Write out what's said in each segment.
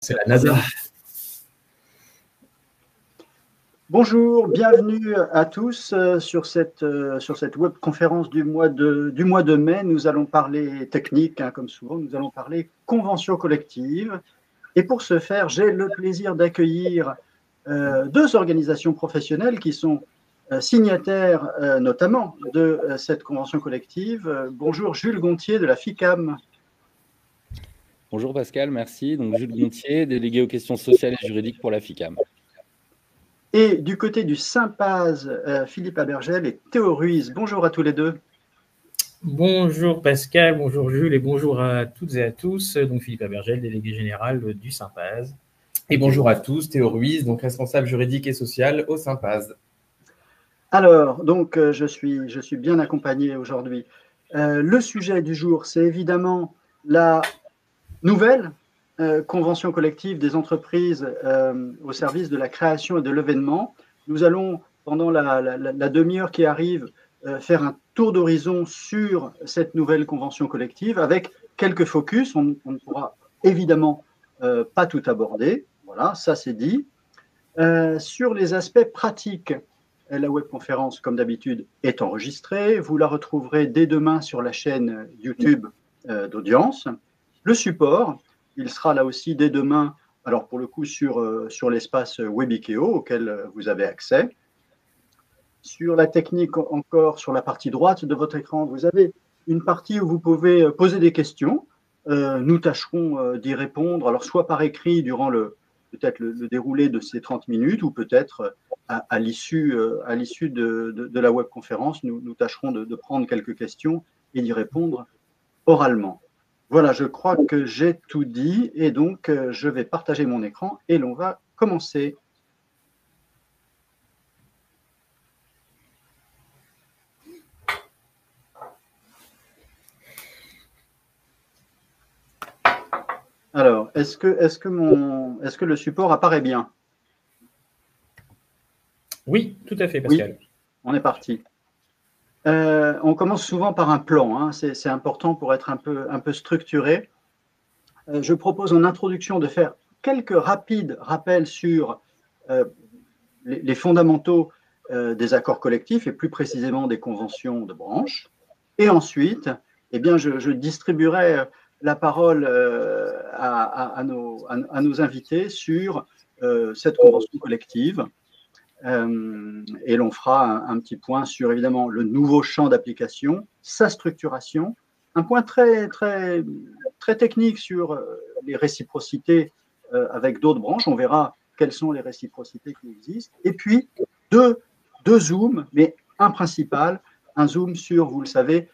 C'est la NASA. Bonjour, bienvenue à tous sur cette webconférence du mois de mai. Nous allons parler technique, hein, comme souvent, nous allons parler convention collective. Et pour ce faire, j'ai le plaisir d'accueillir deux organisations professionnelles qui sont signataires notamment de cette convention collective. Bonjour Jules Gontier de la FICAM. Bonjour Pascal, merci. Donc Jules Gontier, délégué aux questions sociales et juridiques pour la FICAM. Et du côté du Sympaz, Philippe Abergel et Théo Ruiz. Bonjour à tous les deux. Bonjour Pascal, bonjour Jules et bonjour à toutes et à tous. Donc Philippe Abergel, délégué général du Sympaz. Et bonjour à tous, Théo Ruiz, donc responsable juridique et social au Sympaz. Alors, donc je suis bien accompagné aujourd'hui. Le sujet du jour, c'est évidemment la nouvelle convention collective des entreprises au service de la création et de l'événement. Nous allons, pendant la demi-heure qui arrive, faire un tour d'horizon sur cette nouvelle convention collective avec quelques focus. On ne pourra évidemment pas tout aborder. Voilà, ça c'est dit. Sur les aspects pratiques, la webconférence, comme d'habitude, est enregistrée. Vous la retrouverez dès demain sur la chaîne YouTube d'Audience. Le support, il sera là aussi dès demain, alors pour le coup sur l'espace Webikeo auquel vous avez accès. Sur la technique encore, sur la partie droite de votre écran, vous avez une partie où vous pouvez poser des questions. Nous tâcherons d'y répondre, alors soit par écrit durant peut-être le déroulé de ces 30 minutes ou peut-être à l'issue de la webconférence, nous tâcherons de prendre quelques questions et d'y répondre oralement. Voilà, je crois que j'ai tout dit et donc je vais partager mon écran et l'on va commencer. Alors, est-ce que le support apparaît bien? Oui, tout à fait, Pascal. Oui, on est parti. On commence souvent par un plan, hein, c'est important pour être un peu structuré. Je propose en introduction de faire quelques rapides rappels sur les fondamentaux des accords collectifs et plus précisément des conventions de branche. Et ensuite, eh bien, je distribuerai la parole à nos invités sur cette convention collective. Et l'on fera un petit point sur évidemment le nouveau champ d'application, sa structuration, un point très technique sur les réciprocités avec d'autres branches. On verra quelles sont les réciprocités qui existent. Et puis deux zooms, mais un principal, un zoom sur, vous le savez,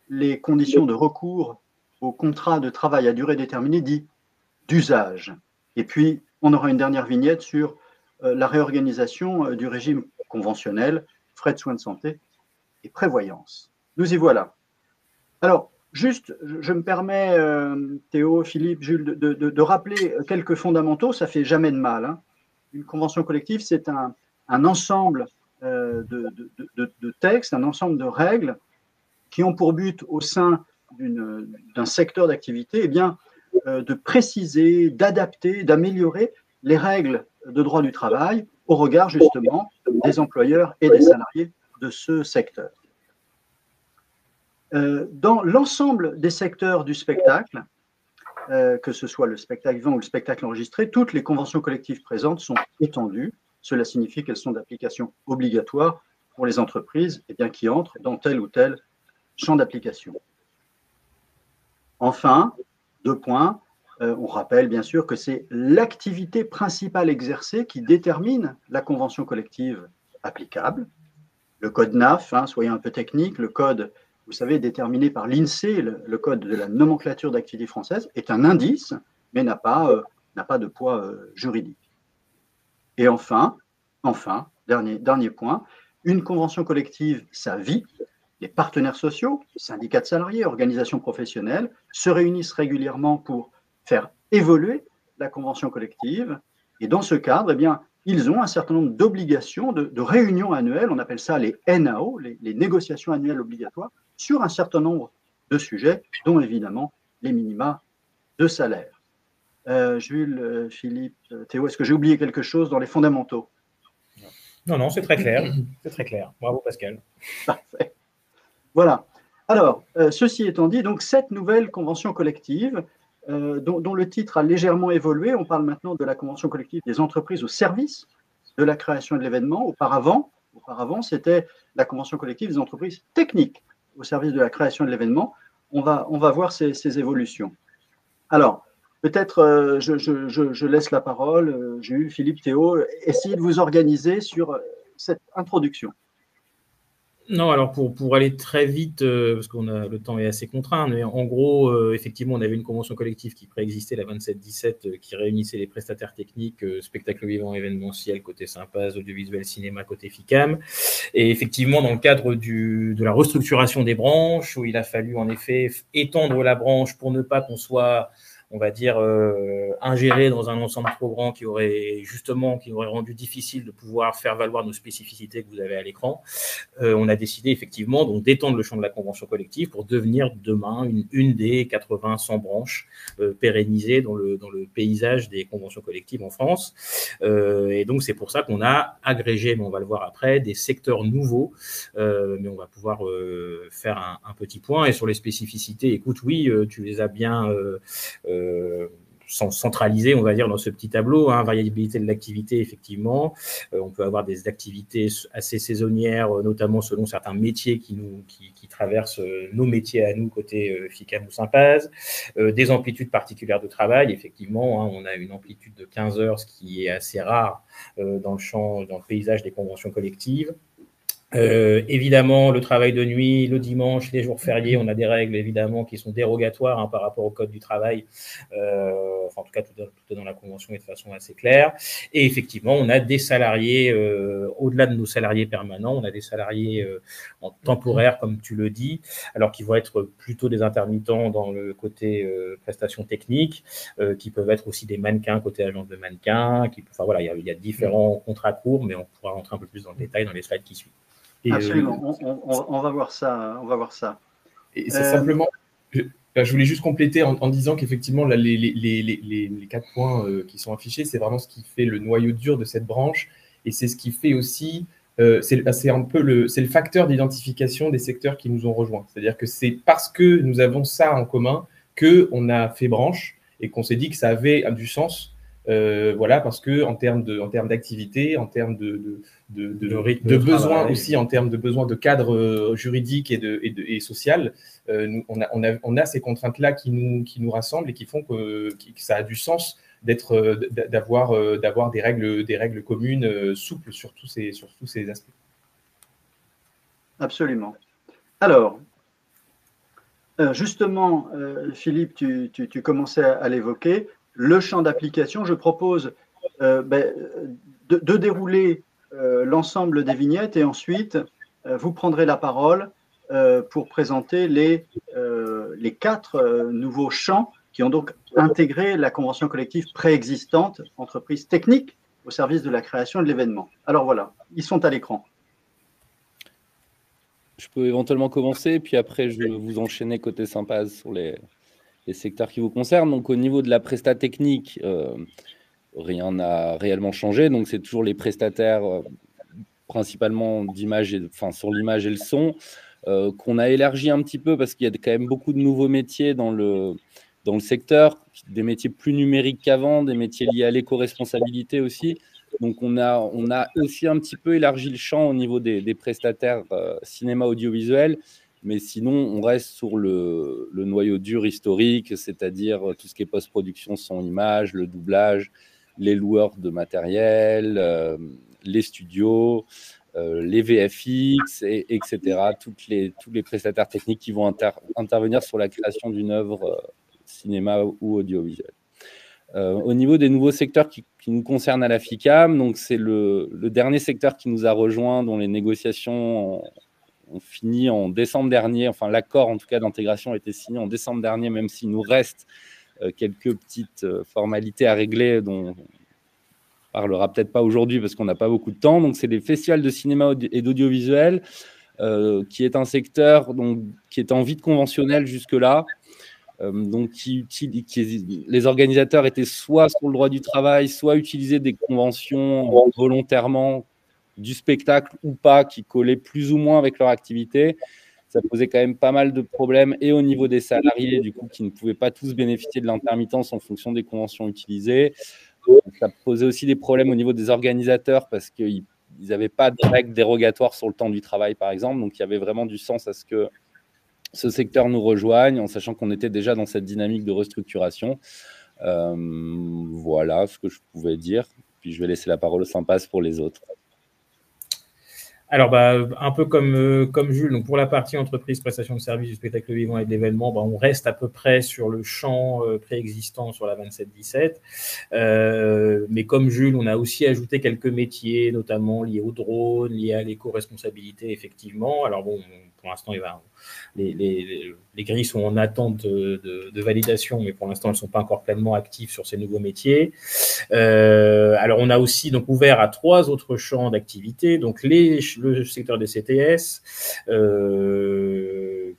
les conditions de recours au contrat de travail à durée déterminée dit d'usage. Et puis on aura une dernière vignette sur la réorganisation du régime conventionnel, frais de soins de santé et prévoyance. Nous y voilà. Alors, juste, je me permets, Théo, Philippe, Jules, de rappeler quelques fondamentaux, ça fait jamais de mal. Hein. Une convention collective, c'est un ensemble de textes, un ensemble de règles qui ont pour but, au sein d'un secteur d'activité, eh bien, de préciser, d'adapter, d'améliorer les règles de droit du travail au regard justement des employeurs et des salariés de ce secteur. Dans l'ensemble des secteurs du spectacle, que ce soit le spectacle vivant ou le spectacle enregistré, toutes les conventions collectives présentes sont étendues. Cela signifie qu'elles sont d'application obligatoire pour les entreprises qui entrent dans tel ou tel champ d'application. Enfin, deux points. On rappelle bien sûr que c'est l'activité principale exercée qui détermine la convention collective applicable. Le code NAF, hein, soyons un peu technique, le code, vous savez, déterminé par l'INSEE, le code de la nomenclature d'activité française, est un indice, mais n'a pas de poids juridique. Et enfin, dernier point, une convention collective, ça vit. Les partenaires sociaux, syndicats de salariés, organisations professionnelles, se réunissent régulièrement pour faire évoluer la convention collective. Et dans ce cadre, eh bien, ils ont un certain nombre d'obligations, de réunions annuelles, on appelle ça les NAO, les négociations annuelles obligatoires, sur un certain nombre de sujets, dont évidemment les minima de salaire. Jules, Philippe, Théo, est-ce que j'ai oublié quelque chose dans les fondamentaux? Non, c'est très clair. C'est très clair. Bravo, Pascal. Parfait. Voilà. Alors, ceci étant dit, donc cette nouvelle convention collective, dont le titre a légèrement évolué, on parle maintenant de la convention collective des entreprises au service de la création de l'événement. Auparavant, c'était la convention collective des entreprises techniques au service de la création de l'événement. On va voir ces évolutions. Alors, peut-être je laisse la parole, Jules, Philippe, Théo, essayez de vous organiser sur cette introduction. Non, alors pour aller très vite, parce le temps est assez contraint, mais en gros, effectivement, on avait une convention collective qui préexistait, la 27-17, qui réunissait les prestataires techniques, spectacles vivants, événementiels, côté Sympaz, audiovisuel, cinéma, côté FICAM. Et effectivement, dans le cadre de la restructuration des branches, où il a fallu en effet étendre la branche pour ne pas qu'on soit, on va dire, ingéré dans un ensemble trop grand qui aurait rendu difficile de pouvoir faire valoir nos spécificités que vous avez à l'écran. On a décidé effectivement donc d'étendre le champ de la convention collective pour devenir demain une des 80-100 branches pérennisées dans le paysage des conventions collectives en France. Et donc c'est pour ça qu'on a agrégé, mais on va le voir après, des secteurs nouveaux. Mais on va pouvoir faire un petit point. Et sur les spécificités, écoute, oui, tu les as bien centralisé, on va dire, dans ce petit tableau, variabilité de l'activité, effectivement. On peut avoir des activités assez saisonnières, notamment selon certains métiers qui traversent nos métiers à nous, côté FICAM ou Sympaz. Des amplitudes particulières de travail, effectivement, on a une amplitude de 15 heures, ce qui est assez rare dans le paysage des conventions collectives. Évidemment, le travail de nuit, le dimanche, les jours fériés, on a des règles évidemment qui sont dérogatoires par rapport au code du travail. En tout cas, tout est dans la convention et de façon assez claire. Et effectivement, on a des salariés, au-delà de nos salariés permanents, on a des salariés en temporaire, comme tu le dis, alors qui vont être plutôt des intermittents dans le côté prestations techniques, qui peuvent être aussi des mannequins côté agence de mannequins. Voilà, il y a différents contrats courts, mais on pourra rentrer un peu plus dans le détail dans les slides qui suivent. Absolument, on va voir ça. Et c'est simplement, je voulais juste compléter en disant qu'effectivement, les 4 points qui sont affichés, c'est vraiment ce qui fait le noyau dur de cette branche, et c'est ce qui fait aussi, c'est le facteur d'identification des secteurs qui nous ont rejoints. C'est-à-dire que c'est parce que nous avons ça en commun qu'on a fait branche et qu'on s'est dit que ça avait du sens. Voilà, parce que en termes d'activité, en termes de besoins aussi, en termes de besoins de cadre juridique et social, on a ces contraintes-là qui nous rassemblent et qui font que ça a du sens d'avoir des règles communes souples sur tous ces aspects. Absolument. Alors, justement, Philippe, tu commençais à l'évoquer. Le champ d'application, je propose de dérouler l'ensemble des vignettes et ensuite vous prendrez la parole pour présenter les 4 nouveaux champs qui ont donc intégré la convention collective préexistante, entreprise technique au service de la création de l'événement. Alors voilà, ils sont à l'écran. Je peux éventuellement commencer, puis après je vais vous enchaîner côté Sympaz sur les secteurs qui vous concernent. Donc, au niveau de la presta technique, rien n'a réellement changé. Donc, c'est toujours les prestataires, principalement d'image, sur l'image et le son, qu'on a élargi un petit peu parce qu'il y a quand même beaucoup de nouveaux métiers dans le secteur, des métiers plus numériques qu'avant, des métiers liés à l'éco-responsabilité aussi. Donc, on a aussi un petit peu élargi le champ au niveau des prestataires cinéma audiovisuel. Mais sinon, on reste sur le noyau dur historique, c'est-à-dire tout ce qui est post-production son image, le doublage, les loueurs de matériel, les studios, les VFX, etc. Tous les prestataires techniques qui vont intervenir sur la création d'une œuvre cinéma ou audiovisuelle. Au niveau des nouveaux secteurs qui nous concernent à la FICAM, donc c'est le dernier secteur qui nous a rejoint, dont les négociations ont fini en décembre dernier, enfin l'accord en tout cas d'intégration a été signé en décembre dernier, même s'il nous reste quelques petites formalités à régler dont on parlera peut-être pas aujourd'hui parce qu'on n'a pas beaucoup de temps. Donc c'est les festivals de cinéma et d'audiovisuel qui est un secteur donc, qui est en vide conventionnel jusque-là. donc les organisateurs étaient soit sur le droit du travail, soit utilisaient des conventions volontairement du spectacle ou pas, qui collaient plus ou moins avec leur activité. Ça posait quand même pas mal de problèmes, et au niveau des salariés, du coup, qui ne pouvaient pas tous bénéficier de l'intermittence en fonction des conventions utilisées. Ça posait aussi des problèmes au niveau des organisateurs, parce qu'ils n'avaient pas de règles dérogatoires sur le temps du travail, par exemple. Donc, il y avait vraiment du sens à ce que ce secteur nous rejoigne, en sachant qu'on était déjà dans cette dynamique de restructuration. Voilà ce que je pouvais dire. Puis, je vais laisser la parole au Sympass pour les autres. Alors, un peu comme Jules, donc pour la partie entreprise, prestation de services du spectacle vivant et de l'événement, on reste à peu près sur le champ préexistant sur la 27-17. Mais comme Jules, on a aussi ajouté quelques métiers, notamment liés au drone, liés à l'éco-responsabilité, effectivement. Alors bon, pour l'instant, les grilles sont en attente de validation, mais pour l'instant, elles ne sont pas encore pleinement actives sur ces nouveaux métiers. Alors, on a aussi donc ouvert à 3 autres champs d'activité, donc le secteur des CTS,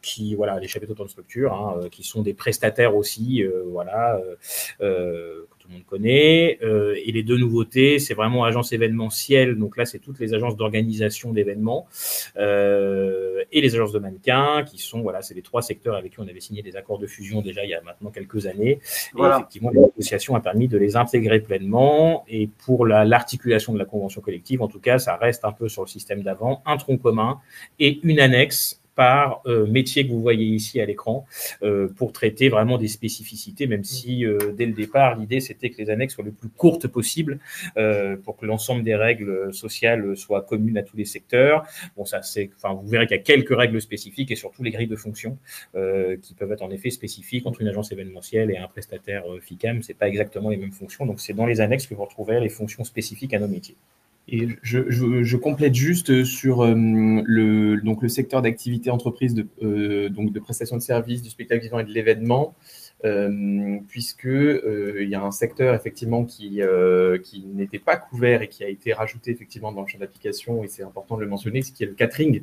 qui voilà, les chefs d'auto de structure, qui sont des prestataires aussi, que tout le monde connaît. Et les 2 nouveautés, c'est vraiment agence événementielle, donc là c'est toutes les agences d'organisation d'événements, et les agences de mannequins, qui sont c'est les 3 secteurs avec qui on avait signé des accords de fusion déjà il y a maintenant quelques années. Voilà. Et effectivement, la négociation a permis de les intégrer pleinement. Et pour l'articulation de la convention collective, en tout cas, ça reste un peu sur le système d'avant, un tronc commun et une annexe par métier que vous voyez ici à l'écran, pour traiter vraiment des spécificités, même si dès le départ, l'idée c'était que les annexes soient les plus courtes possibles, pour que l'ensemble des règles sociales soient communes à tous les secteurs. Bon, vous verrez qu'il y a quelques règles spécifiques et surtout les grilles de fonctions qui peuvent être en effet spécifiques entre une agence événementielle et un prestataire FICAM. C'est pas exactement les mêmes fonctions, donc c'est dans les annexes que vous retrouverez les fonctions spécifiques à nos métiers. Et je complète juste sur le secteur d'activité entreprise de prestation de services, du spectacle vivant et de l'événement, puisque il y a un secteur effectivement qui n'était pas couvert et qui a été rajouté effectivement dans le champ d'application, et c'est important de le mentionner, c'est qu'il y a le catering.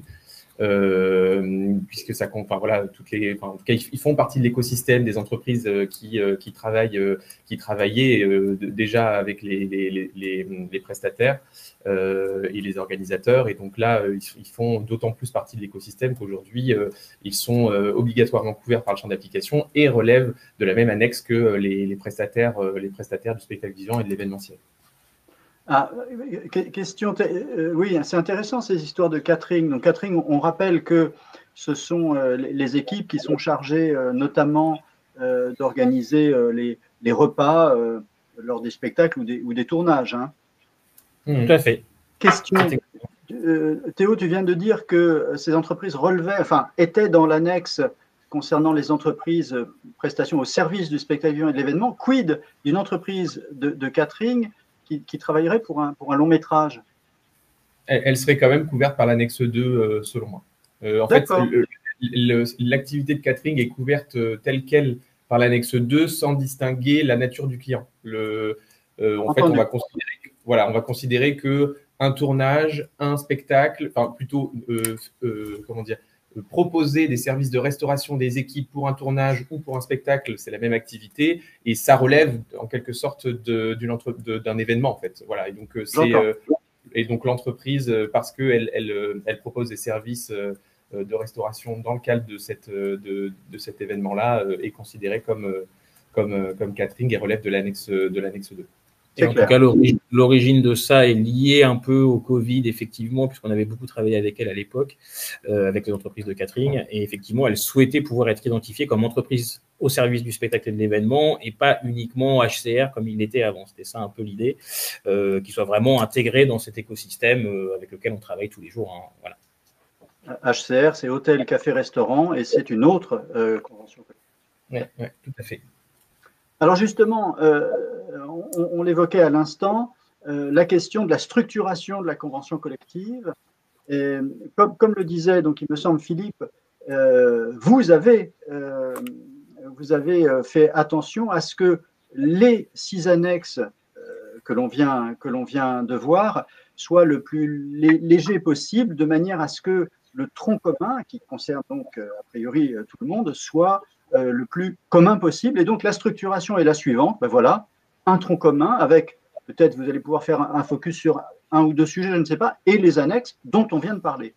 Puisque ça compte, en tout cas, ils font partie de l'écosystème des entreprises qui travaillaient déjà avec les prestataires et les organisateurs, et donc là ils font d'autant plus partie de l'écosystème qu'aujourd'hui ils sont obligatoirement couverts par le champ d'application et relèvent de la même annexe que les prestataires du spectacle vivant et de l'événementiel. Question, oui, c'est intéressant ces histoires de catering. Donc, catering, on rappelle que ce sont les équipes qui sont chargées notamment d'organiser les repas lors des spectacles ou des tournages. Tout à fait. Question, Théo, tu viens de dire que ces entreprises étaient dans l'annexe concernant les entreprises prestations au service du spectacle vivant et de l'événement. Quid d'une entreprise de catering qui travaillerait pour un long métrage? Elle serait quand même couverte par l'annexe 2, selon moi. En fait, l'activité de catering est couverte telle qu'elle par l'annexe 2 sans distinguer la nature du client. En fait, on va considérer qu'un tournage, un spectacle, proposer des services de restauration des équipes pour un tournage ou pour un spectacle, c'est la même activité, et ça relève en quelque sorte d'un événement, en fait. Voilà. Et donc l'entreprise, parce qu'elle propose des services de restauration dans le cadre de cet événement-là, est considérée comme catering et relève de l'annexe 2. Et en tout cas, l'origine de ça est liée un peu au Covid, effectivement, puisqu'on avait beaucoup travaillé avec elle à l'époque, avec les entreprises de catering. Et effectivement, elle souhaitait pouvoir être identifiée comme entreprise au service du spectacle et de l'événement, et pas uniquement HCR comme il l'était avant. C'était ça un peu l'idée, qu'il soit vraiment intégré dans cet écosystème avec lequel on travaille tous les jours. Voilà. HCR, c'est hôtel, café, restaurant, et c'est une autre convention. Oui, tout à fait. Alors justement, on l'évoquait à l'instant, la question de la structuration de la convention collective. Et comme le disait, donc il me semble, Philippe, vous avez fait attention à ce que les 6 annexes que l'on vient de voir soient le plus léger possible, de manière à ce que le tronc commun, qui concerne donc a priori tout le monde, soit le plus commun possible. Et donc, la structuration est la suivante. Ben voilà, un tronc commun avec, peut-être vous allez pouvoir faire un focus sur un ou deux sujets, je ne sais pas, et les annexes dont on vient de parler.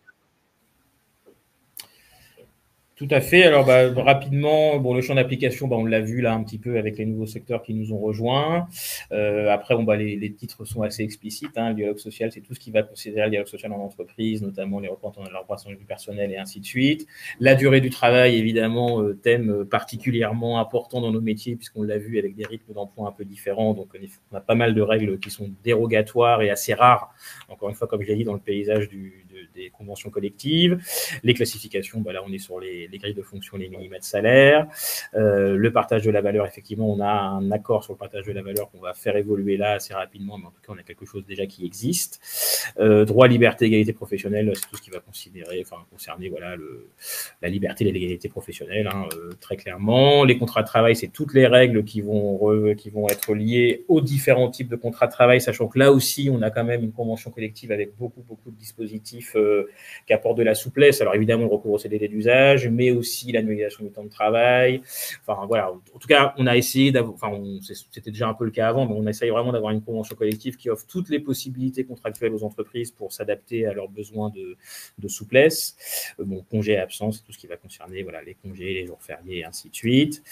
Tout à fait. Alors, rapidement, bon, le champ d'application, on l'a vu là un petit peu avec les nouveaux secteurs qui nous ont rejoints. Après, les titres sont assez explicites. Le dialogue social, c'est tout ce qui va considérer le dialogue social en entreprise, notamment les représentants de la représentation du personnel et ainsi de suite. La durée du travail, évidemment, thème particulièrement important dans nos métiers, puisqu'on l'a vu avec des rythmes d'emploi un peu différents. Donc, on a pas mal de règles qui sont dérogatoires et assez rares. Encore une fois, comme je l'ai dit, dans le paysage des conventions collectives. Les classifications, là, on est sur les grilles de fonction, les minima de salaire. Le partage de la valeur, effectivement, on a un accord sur le partage de la valeur qu'on va faire évoluer là assez rapidement, mais en tout cas, on a quelque chose déjà qui existe. Droit, liberté, égalité professionnelle, c'est tout ce qui va concerner la liberté et l'égalité professionnelle, très clairement. Les contrats de travail, c'est toutes les règles qui vont être liées aux différents types de contrats de travail, sachant que là aussi, on a quand même une convention collective avec beaucoup de dispositifs qui apportent de la souplesse. Alors évidemment, le recours au CDD d'usage, mais aussi l'annualisation du temps de travail. Enfin voilà, en tout cas, on a essayé c'était déjà un peu le cas avant, mais on essaye vraiment d'avoir une convention collective qui offre toutes les possibilités contractuelles aux entreprises pour s'adapter à leurs besoins de souplesse. Congés et absences, tout ce qui va concerner les congés, les jours fériés et ainsi de suite.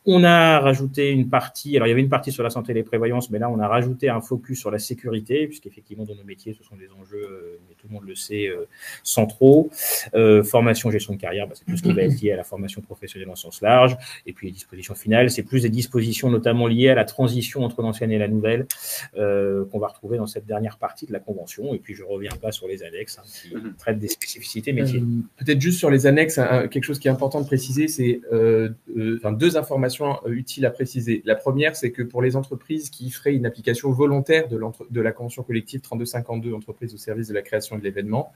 On a rajouté une partie, alors il y avait une partie sur la santé et les prévoyances, mais là on a rajouté un focus sur la sécurité, puisqu'effectivement dans nos métiers, ce sont des enjeux, mais tout le monde le sait, centraux. Formation, gestion de carrière, c'est tout ce qui va être lié à la formation professionnelle en sens large. Et puis les dispositions finales, c'est plus des dispositions notamment liées à la transition entre l'ancienne et la nouvelle qu'on va retrouver dans cette dernière partie de la convention. Et puis je ne reviens pas sur les annexes qui traitent des spécificités métiers. Peut-être juste sur les annexes, quelque chose qui est important de préciser, c'est deux informations utiles à préciser. La première, c'est que pour les entreprises qui feraient une application volontaire de la convention collective 3252, entreprise au service de la création et de l'événement,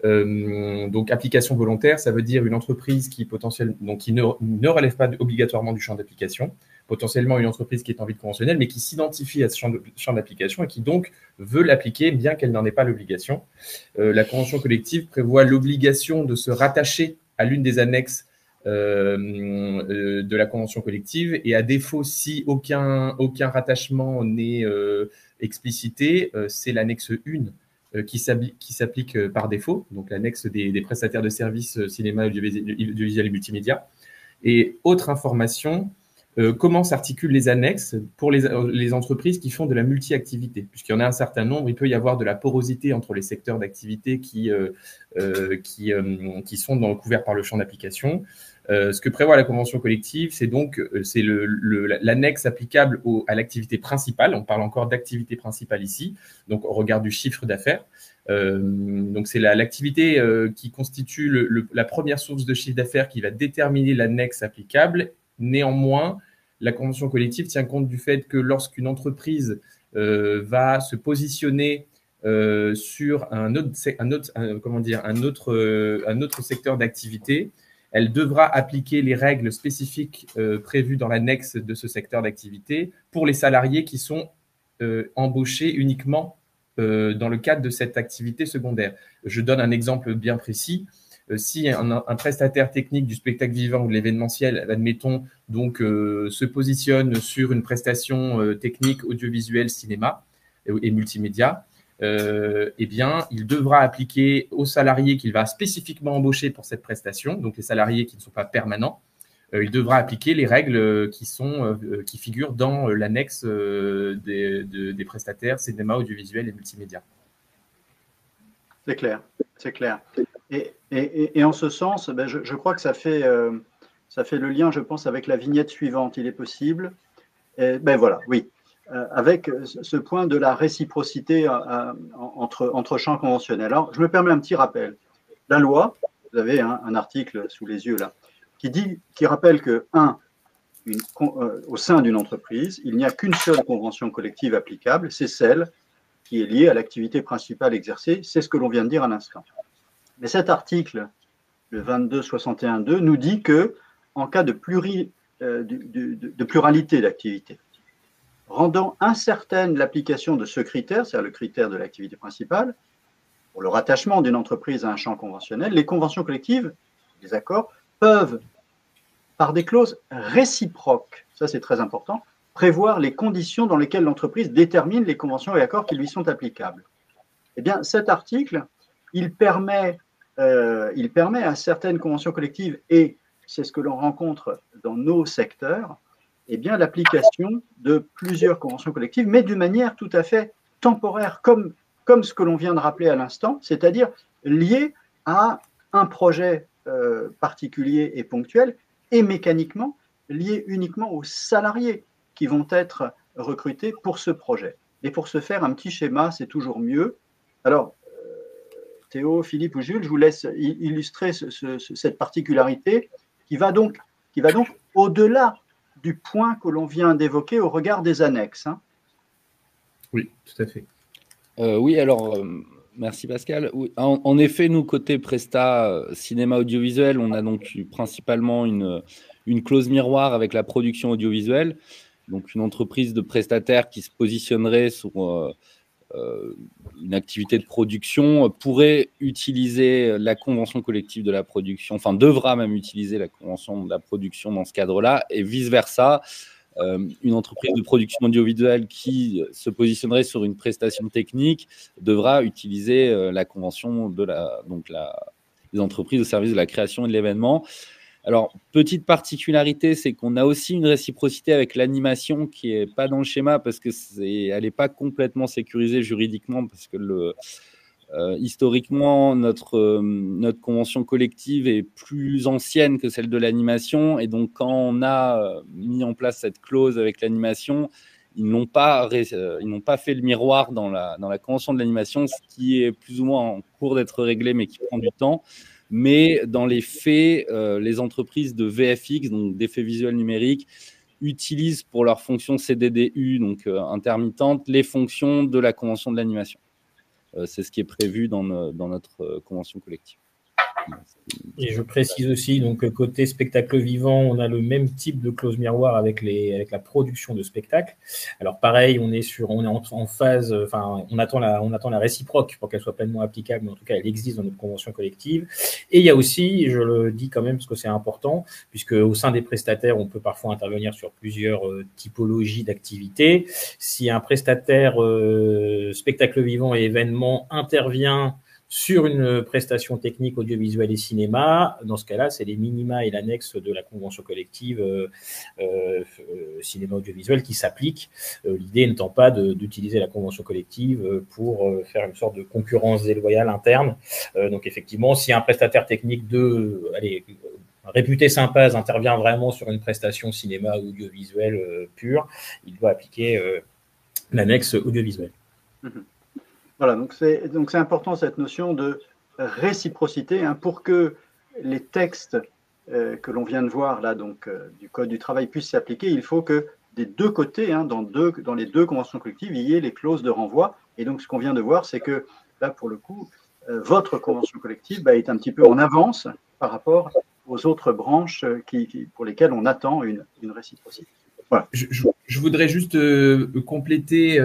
donc application volontaire, ça veut dire une entreprise qui ne relève pas obligatoirement du champ d'application, potentiellement une entreprise qui est en vide conventionnel, mais qui s'identifie à ce champ d'application et qui donc veut l'appliquer bien qu'elle n'en ait pas l'obligation. La convention collective prévoit l'obligation de se rattacher à l'une des annexes de la convention collective, et à défaut, si aucun rattachement n'est explicité, c'est l'annexe 1 qui s'applique par défaut, donc l'annexe des prestataires de services cinéma, audiovisuel et multimédia. Et autre information, comment s'articulent les annexes pour les entreprises qui font de la multi-activité, puisqu'il y en a un certain nombre, il peut y avoir de la porosité entre les secteurs d'activité qui sont couverts par le champ d'application. Ce que prévoit la convention collective, c'est l'annexe applicable à l'activité principale. On parle encore d'activité principale ici, donc au regard du chiffre d'affaires. Donc c'est l'activité qui constitue la première source de chiffre d'affaires qui va déterminer l'annexe applicable. Néanmoins, la convention collective tient compte du fait que lorsqu'une entreprise va se positionner sur un autre secteur d'activité, elle devra appliquer les règles spécifiques prévues dans l'annexe de ce secteur d'activité pour les salariés qui sont embauchés uniquement dans le cadre de cette activité secondaire. Je donne un exemple bien précis. Si un prestataire technique du spectacle vivant ou de l'événementiel, admettons, se positionne sur une prestation technique audiovisuelle, cinéma et multimédia, il devra appliquer aux salariés qu'il va spécifiquement embaucher pour cette prestation, donc les salariés qui ne sont pas permanents, il devra appliquer les règles qui figurent dans l'annexe des prestataires cinéma, audiovisuel et multimédia. C'est clair, c'est clair. Et en ce sens, je crois que ça fait le lien, je pense, avec la vignette suivante. Il est possible, avec ce point de la réciprocité entre champs conventionnels. Alors, je me permets un petit rappel. La loi, vous avez un article sous les yeux là, qui rappelle que, au sein d'une entreprise, il n'y a qu'une seule convention collective applicable, c'est celle qui est liée à l'activité principale exercée. C'est ce que l'on vient de dire à l'instant. Mais cet article, le 2261.2, nous dit que, en cas de pluralité d'activités, rendant incertaine l'application de ce critère, c'est-à-dire le critère de l'activité principale, pour le rattachement d'une entreprise à un champ conventionnel, les conventions collectives, les accords, peuvent par des clauses réciproques. Ça, c'est très important. Prévoir les conditions dans lesquelles l'entreprise détermine les conventions et accords qui lui sont applicables. Eh bien, cet article, il permet à certaines conventions collectives, et c'est ce que l'on rencontre dans nos secteurs, eh bien, l'application de plusieurs conventions collectives, mais d'une manière tout à fait temporaire, comme ce que l'on vient de rappeler à l'instant, c'est-à-dire lié à un projet particulier et ponctuel, et mécaniquement lié uniquement aux salariés qui vont être recrutés pour ce projet. Et pour ce faire, un petit schéma, c'est toujours mieux. Alors, Théo, Philippe ou Jules, je vous laisse illustrer cette particularité qui va donc au-delà du point que l'on vient d'évoquer au regard des annexes. Hein. Oui, tout à fait. Oui, alors, merci Pascal. Oui, en effet, nous, côté Presta cinéma audiovisuel, on a donc principalement une clause miroir avec la production audiovisuelle, donc une entreprise de prestataire qui se positionnerait sur une activité de production pourrait utiliser la convention collective de la production, enfin devra même utiliser la convention de la production dans ce cadre-là, et vice-versa. Une entreprise de production audiovisuelle qui se positionnerait sur une prestation technique devra utiliser la convention des entreprises au service de la création et de l'événement. Alors, petite particularité, c'est qu'on a aussi une réciprocité avec l'animation qui n'est pas dans le schéma parce qu'elle n'est pas complètement sécurisée juridiquement parce que historiquement, notre convention collective est plus ancienne que celle de l'animation. Et donc, quand on a mis en place cette clause avec l'animation, ils n'ont pas fait le miroir dans la convention de l'animation, ce qui est plus ou moins en cours d'être réglé, mais qui prend du temps. Mais dans les faits, les entreprises de VFX, donc d'effets visuels numériques, utilisent pour leur fonction CDDU, donc intermittente, les fonctions de la convention de l'animation. C'est ce qui est prévu dans notre convention collective. Et je précise aussi, donc côté spectacle vivant, on a le même type de clause miroir avec la production de spectacles. Alors pareil, on est en phase, enfin on attend la réciproque pour qu'elle soit pleinement applicable, mais en tout cas elle existe dans notre convention collective. Et il y a aussi, je le dis quand même parce que c'est important, puisque au sein des prestataires, on peut parfois intervenir sur plusieurs typologies d'activités. Si un prestataire spectacle vivant et événement intervient sur une prestation technique audiovisuelle et cinéma, dans ce cas-là, c'est les minima et l'annexe de la convention collective cinéma audiovisuel qui s'appliquent. L'idée n'étant pas d'utiliser la convention collective pour faire une sorte de concurrence déloyale interne. Donc effectivement, si un prestataire technique réputé Sympaz intervient vraiment sur une prestation cinéma audiovisuelle pure, il doit appliquer l'annexe audiovisuelle. Voilà, donc c'est important cette notion de réciprocité pour que les textes que l'on vient de voir là, donc du Code du travail puissent s'appliquer. Il faut que des deux côtés, dans les deux conventions collectives, il y ait les clauses de renvoi. Et donc ce qu'on vient de voir, c'est que là, pour le coup, votre convention collective est un petit peu en avance par rapport aux autres branches pour lesquelles on attend une réciprocité. Voilà. Je voudrais juste compléter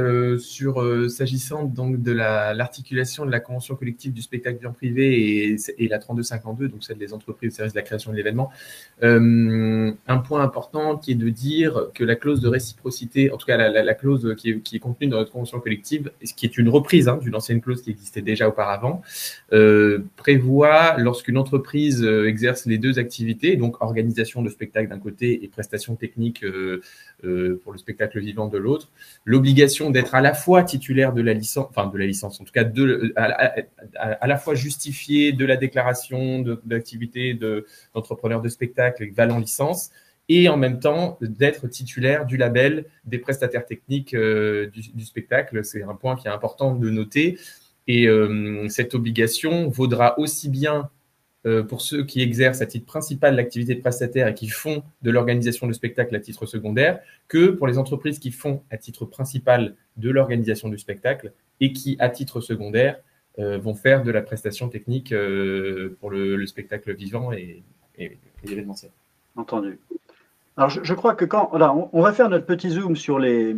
s'agissant donc de l'articulation de la convention collective du spectacle bien privé et la 3252, donc celle des entreprises au service de la création de l'événement. Un point important qui est de dire que la clause de réciprocité, en tout cas la clause qui est contenue dans notre convention collective, qui est une reprise d'une ancienne clause qui existait déjà auparavant, prévoit lorsqu'une entreprise exerce les deux activités, donc organisation de spectacle d'un côté et prestation technique pour le spectacle vivant de l'autre, l'obligation d'être à la fois titulaire de la licence, en tout cas à la fois justifié de la déclaration d'activité d'entrepreneur de spectacle valant licence, et en même temps d'être titulaire du label des prestataires techniques du spectacle. C'est un point qui est important de noter. Et cette obligation vaudra aussi bien pour ceux qui exercent à titre principal l'activité de prestataire et qui font de l'organisation de spectacle à titre secondaire, que pour les entreprises qui font à titre principal de l'organisation du spectacle et qui, à titre secondaire, vont faire de la prestation technique pour le spectacle vivant et événementiel. Entendu. Alors, je crois que on va faire notre petit zoom sur les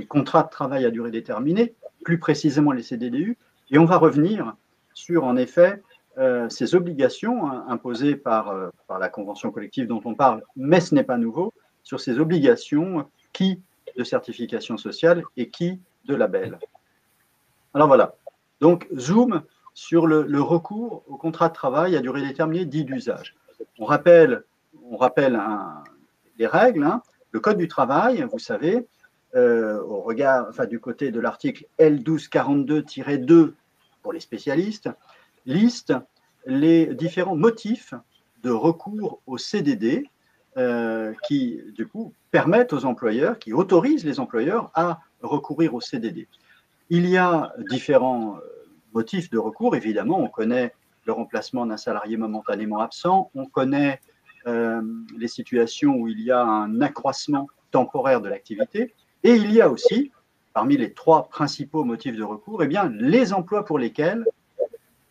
contrats de travail à durée déterminée, plus précisément les CDDU, et on va revenir sur, en effet, ces obligations imposées par la convention collective dont on parle, mais ce n'est pas nouveau, sur ces obligations qui de certification sociale et qui de label. Alors voilà, donc zoom sur le recours au contrat de travail à durée déterminée dit d'usage. On rappelle les règles, hein. Le Code du travail, vous savez, au regard, enfin, du côté de l'article L1242-2 pour les spécialistes, liste les différents motifs de recours au CDD qui, du coup, permettent aux employeurs, qui autorisent les employeurs à recourir au CDD. Il y a différents motifs de recours, évidemment. On connaît le remplacement d'un salarié momentanément absent, on connaît les situations où il y a un accroissement temporaire de l'activité, et il y a aussi, parmi les 3 principaux motifs de recours, eh bien, les emplois pour lesquels,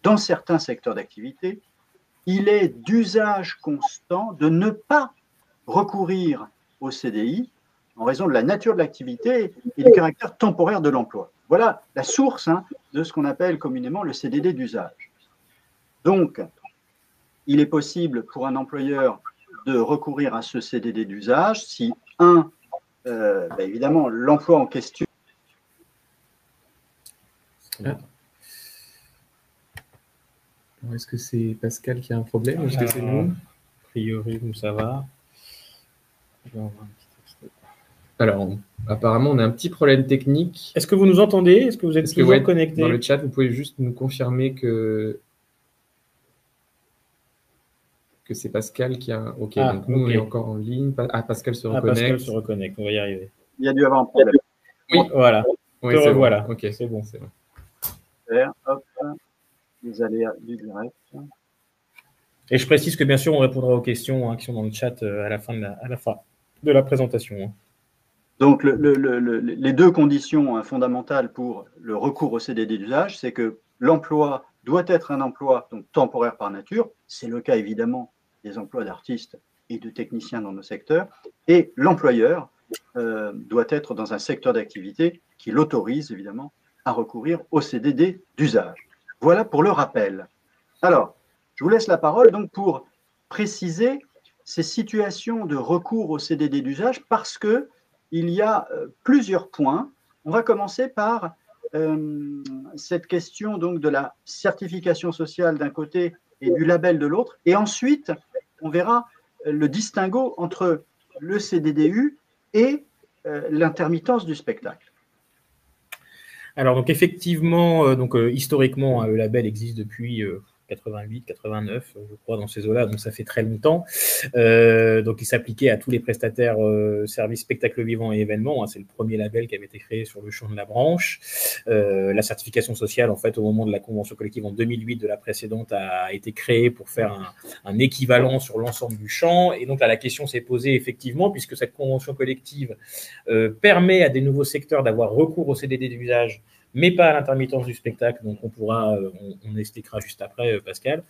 dans certains secteurs d'activité, il est d'usage constant de ne pas recourir au CDI en raison de la nature de l'activité et du caractère temporaire de l'emploi. Voilà la source de ce qu'on appelle communément le CDD d'usage. Donc, il est possible pour un employeur de recourir à ce CDD d'usage si, évidemment, l'emploi en question. Est-ce que c'est Pascal qui a un problème ou est-ce que c'est nous? A priori, nous, ça va. Alors, apparemment, on a un petit problème technique. Est-ce que vous nous entendez? Est-ce que vous êtes toujours connecté? Dans le chat, vous pouvez juste nous confirmer que c'est Pascal qui a... Ok, donc nous, on est encore en ligne. Pascal se reconnecte. Pascal se reconnecte, on va y arriver. Il y a dû avoir un problème. Oui, voilà. Oui, c'est voilà. Bon. Ok, c'est bon. Hop, les aléas du direct. Et je précise que, bien sûr, on répondra aux questions qui sont dans le chat à la fin de la présentation. Donc, les 2 conditions fondamentales pour le recours au CDD d'usage, c'est que l'emploi doit être un emploi donc, temporaire par nature. C'est le cas, évidemment, des emplois d'artistes et de techniciens dans nos secteurs. Et l'employeur doit être dans un secteur d'activité qui l'autorise, évidemment, à recourir au CDD d'usage. Voilà pour le rappel. Alors, je vous laisse la parole donc pour préciser ces situations de recours au CDD d'usage parce que il y a plusieurs points. On va commencer par cette question donc de la certification sociale d'un côté et du label de l'autre. Et ensuite, on verra le distinguo entre le CDDU et l'intermittence du spectacle. Alors, donc effectivement, historiquement, le label existe depuis 88, 89, je crois, dans ces eaux-là, donc ça fait très longtemps. Donc, il s'appliquait à tous les prestataires services spectacles vivants et événements. C'est le premier label qui avait été créé sur le champ de la branche. La certification sociale, en fait, au moment de la convention collective en 2008 de la précédente, a été créée pour faire un équivalent sur l'ensemble du champ. Et donc, là, la question s'est posée effectivement, puisque cette convention collective permet à des nouveaux secteurs d'avoir recours au CDD d'usage, mais pas à l'intermittence du spectacle. Donc, on expliquera juste après, Pascal.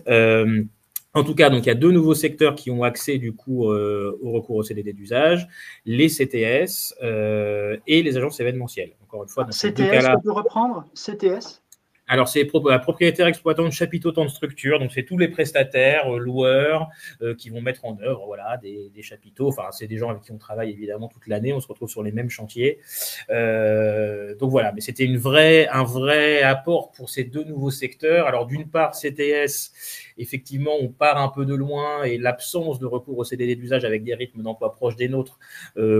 En tout cas, donc il y a 2 nouveaux secteurs qui ont accès du coup au recours au CDD d'usage, les CTS et les agences événementielles. Encore une fois, dans ces 2 cas-là. CTS, tu peux reprendre CTS? Alors, c'est propriétaire exploitant de chapiteaux temps de structure. Donc, c'est tous les prestataires, loueurs, qui vont mettre en œuvre, voilà, des chapiteaux. Enfin, c'est des gens avec qui on travaille évidemment toute l'année. On se retrouve sur les mêmes chantiers. Donc voilà. Mais c'était un vrai apport pour ces 2 nouveaux secteurs. Alors, d'une part, CTS, effectivement, on part un peu de loin et l'absence de recours au CDD d'usage avec des rythmes d'emploi proches des nôtres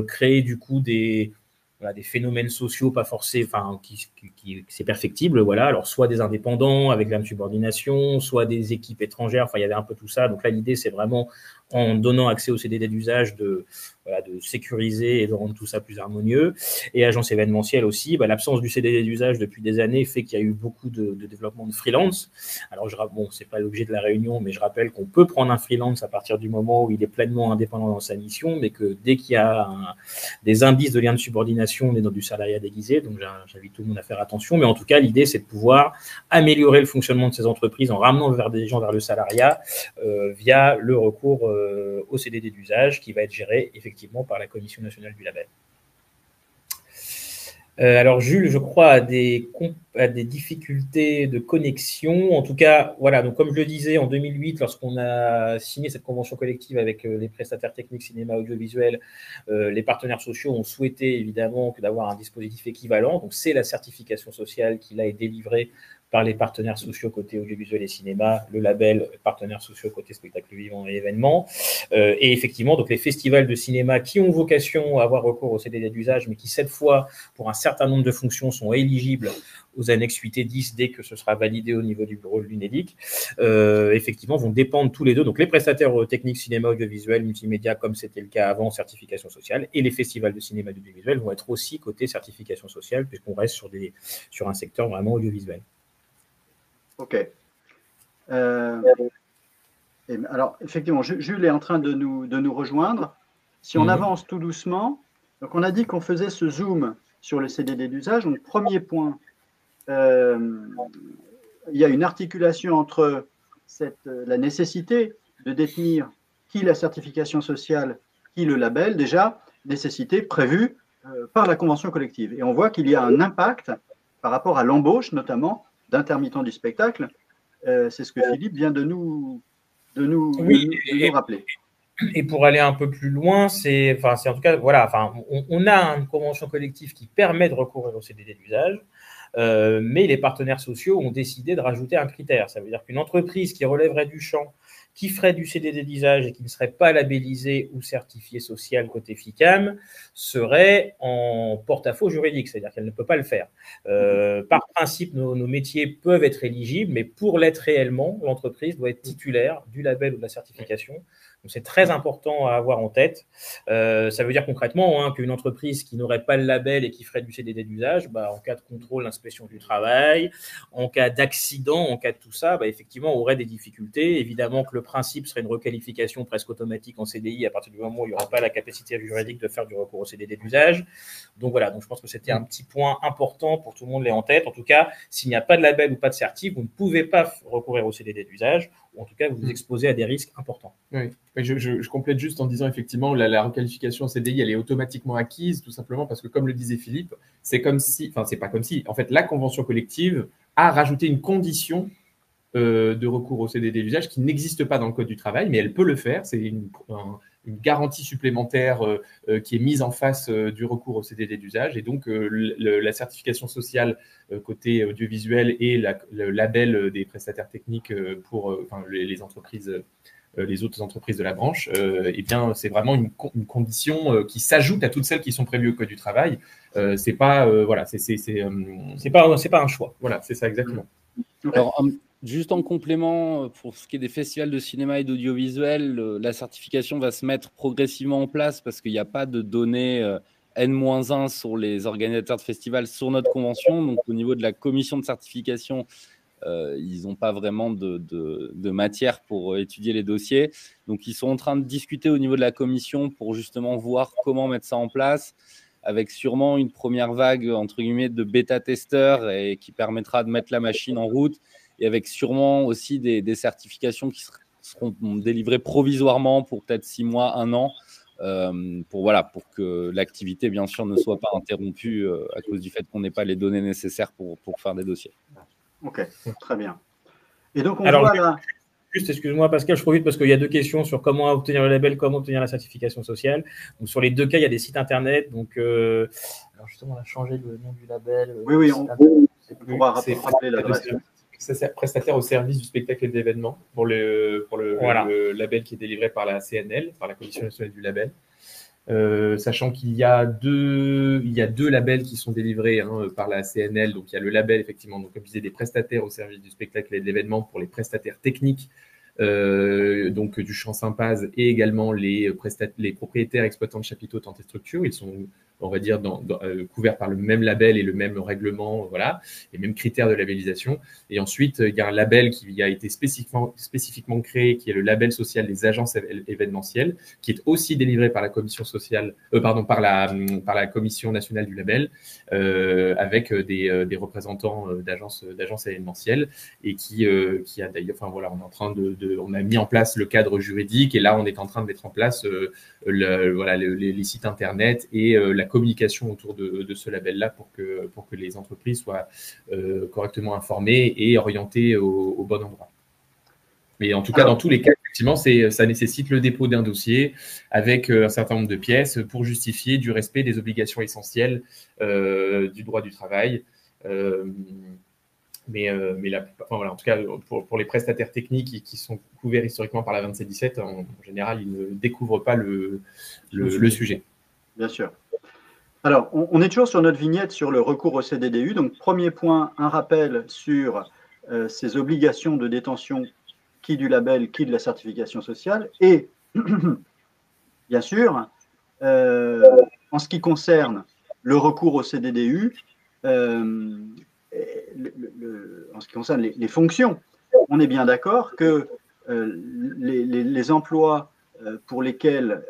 crée du coup des phénomènes sociaux pas forcés, enfin, qui c'est perfectible, voilà. Alors, soit des indépendants avec la subordination, soit des équipes étrangères, enfin, il y avait un peu tout ça. Donc là, l'idée, c'est vraiment, en donnant accès au CDD d'usage, de sécuriser et de rendre tout ça plus harmonieux. Et agence événementielle aussi, l'absence du CDD d'usage depuis des années fait qu'il y a eu beaucoup de développement de freelance. Alors, c'est pas l'objet de la réunion, mais je rappelle qu'on peut prendre un freelance à partir du moment où il est pleinement indépendant dans sa mission, mais que dès qu'il y a des indices de lien de subordination, on est dans du salariat déguisé, donc j'invite tout le monde à faire attention. Mais en tout cas, l'idée, c'est de pouvoir améliorer le fonctionnement de ces entreprises en ramenant des gens vers le salariat via le recours au CDD d'usage qui va être géré effectivement par la Commission nationale du label. Alors Jules, je crois, a des difficultés de connexion. En tout cas, voilà, donc comme je le disais, en 2008, lorsqu'on a signé cette convention collective avec les prestataires techniques cinéma audiovisuel, les partenaires sociaux ont souhaité évidemment d'avoir un dispositif équivalent. Donc c'est la certification sociale qui là est délivrée par les partenaires sociaux côté audiovisuel et cinéma, le label partenaires sociaux côté spectacle vivant et événements. Et effectivement, donc les festivals de cinéma qui ont vocation à avoir recours au CDD d'usage, mais qui cette fois, pour un certain nombre de fonctions, sont éligibles aux annexes 8 et 10 dès que ce sera validé au niveau du bureau de l'UNEDIC, effectivement, vont dépendre tous les deux. Donc les prestataires techniques cinéma audiovisuel, multimédia, comme c'était le cas avant, certification sociale, et les festivals de cinéma audiovisuel vont être aussi côté certification sociale, puisqu'on reste sur un secteur vraiment audiovisuel. Ok. Alors, effectivement, Jules est en train de nous rejoindre. Si on avance tout doucement, donc on a dit qu'on faisait ce zoom sur le CDD d'usage. Donc, premier point, il y a une articulation entre la nécessité de détenir qui la certification sociale, qui le label, déjà, nécessité prévue par la convention collective. Et on voit qu'il y a un impact par rapport à l'embauche, notamment, d'intermittents du spectacle. C'est ce que Philippe vient de nous rappeler. Et pour aller un peu plus loin, c'est en tout cas, voilà, on a une convention collective qui permet de recourir au CDD d'usage, mais les partenaires sociaux ont décidé de rajouter un critère. Ça veut dire qu'une entreprise qui relèverait du champ, qui ferait du CDD d'usage et qui ne serait pas labellisée ou certifiée sociale côté FICAM, serait en porte-à-faux juridique, c'est-à-dire qu'elle ne peut pas le faire. Par principe, nos métiers peuvent être éligibles, mais pour l'être réellement, l'entreprise doit être titulaire du label ou de la certification. Donc, c'est très important à avoir en tête. Ça veut dire concrètement qu'une entreprise qui n'aurait pas le label et qui ferait du CDD d'usage, en cas de contrôle, l'inspection du travail, en cas d'accident, en cas de tout ça, effectivement, aurait des difficultés. Évidemment que le principe serait une requalification presque automatique en CDI à partir du moment où il n'y aurait pas la capacité juridique de faire du recours au CDD d'usage. Donc voilà, donc je pense que c'était un petit point important pour tout le monde l'ait en tête. En tout cas, s'il n'y a pas de label ou pas de certif, vous ne pouvez pas recourir au CDD d'usage, ou en tout cas vous vous exposez à des risques importants. Oui. Je complète juste en disant effectivement la requalification en CDI elle est automatiquement acquise tout simplement parce que comme le disait Philippe, c'est comme si, enfin c'est pas comme si, en fait la convention collective a rajouté une condition de recours au CDD d'usage qui n'existe pas dans le Code du travail, mais elle peut le faire. C'est une garantie supplémentaire qui est mise en face du recours au CDD d'usage. Et donc, la certification sociale côté audiovisuel et le label des prestataires techniques pour les entreprises, les autres entreprises de la branche, eh bien, c'est vraiment une condition qui s'ajoute à toutes celles qui sont prévues au Code du travail. C'est pas, voilà, c'est pas un choix. Voilà, c'est ça exactement. Alors, juste en complément, pour ce qui est des festivals de cinéma et d'audiovisuel, la certification va se mettre progressivement en place parce qu'il n'y a pas de données N-1 sur les organisateurs de festivals sur notre convention. Donc, au niveau de la commission de certification, ils n'ont pas vraiment de matière pour étudier les dossiers. Donc, ils sont en train de discuter au niveau de la commission pour justement voir comment mettre ça en place, avec sûrement une première vague, entre guillemets, de bêta-testeurs et qui permettra de mettre la machine en route, et avec sûrement aussi des certifications qui seront délivrées provisoirement pour peut-être 6 mois, 1 an, pour que l'activité, bien sûr, ne soit pas interrompue à cause du fait qu'on n'ait pas les données nécessaires pour faire des dossiers. Ok, très bien. Et donc, on voit là… Juste, excuse-moi Pascal, je profite parce qu'il y a 2 questions sur comment obtenir le label, comment obtenir la certification sociale. Donc, sur les 2 cas, il y a des sites internet. Donc, alors justement, on a changé le nom du label. Oui, on pourra rappeler l'adresse. Prestataire au service du spectacle et de l'événement pour le label qui est délivré par la CNL, par la Commission nationale du label. Sachant qu'il y a deux labels qui sont délivrés par la CNL. Donc, il y a le label, effectivement, donc, comme je disais, des prestataires au service du spectacle et de l'événement pour les prestataires techniques donc du champ Saint-Paz, et également les propriétaires exploitants de chapiteaux, tentes et structures. Ils sont, on va dire, couverts par le même label et le même règlement, voilà, les mêmes critères de labellisation. Et ensuite, il y a un label qui a été spécifiquement créé, qui est le label social des agences événementielles, qui est aussi délivré par la commission sociale, par la commission nationale du label, avec des représentants d'agences événementielles, et qui a d'ailleurs, enfin voilà, on est en train de on a mis en place le cadre juridique et là, on est en train de mettre en place les sites internet et la communication autour de ce label-là pour que les entreprises soient correctement informées et orientées au bon endroit. Mais en tout cas, dans tous les cas, effectivement, ça nécessite le dépôt d'un dossier avec un certain nombre de pièces pour justifier du respect des obligations essentielles du droit du travail. Mais en tout cas, pour les prestataires techniques qui sont couverts historiquement par la 2717, en général, ils ne découvrent pas le sujet. Bien sûr. Alors, on est toujours sur notre vignette sur le recours au CDDU. Donc, premier point, un rappel sur ces obligations de détention qui du label, qui de la certification sociale. Et, bien sûr, en ce qui concerne le recours au CDDU, en ce qui concerne les fonctions, on est bien d'accord que les emplois pour lesquels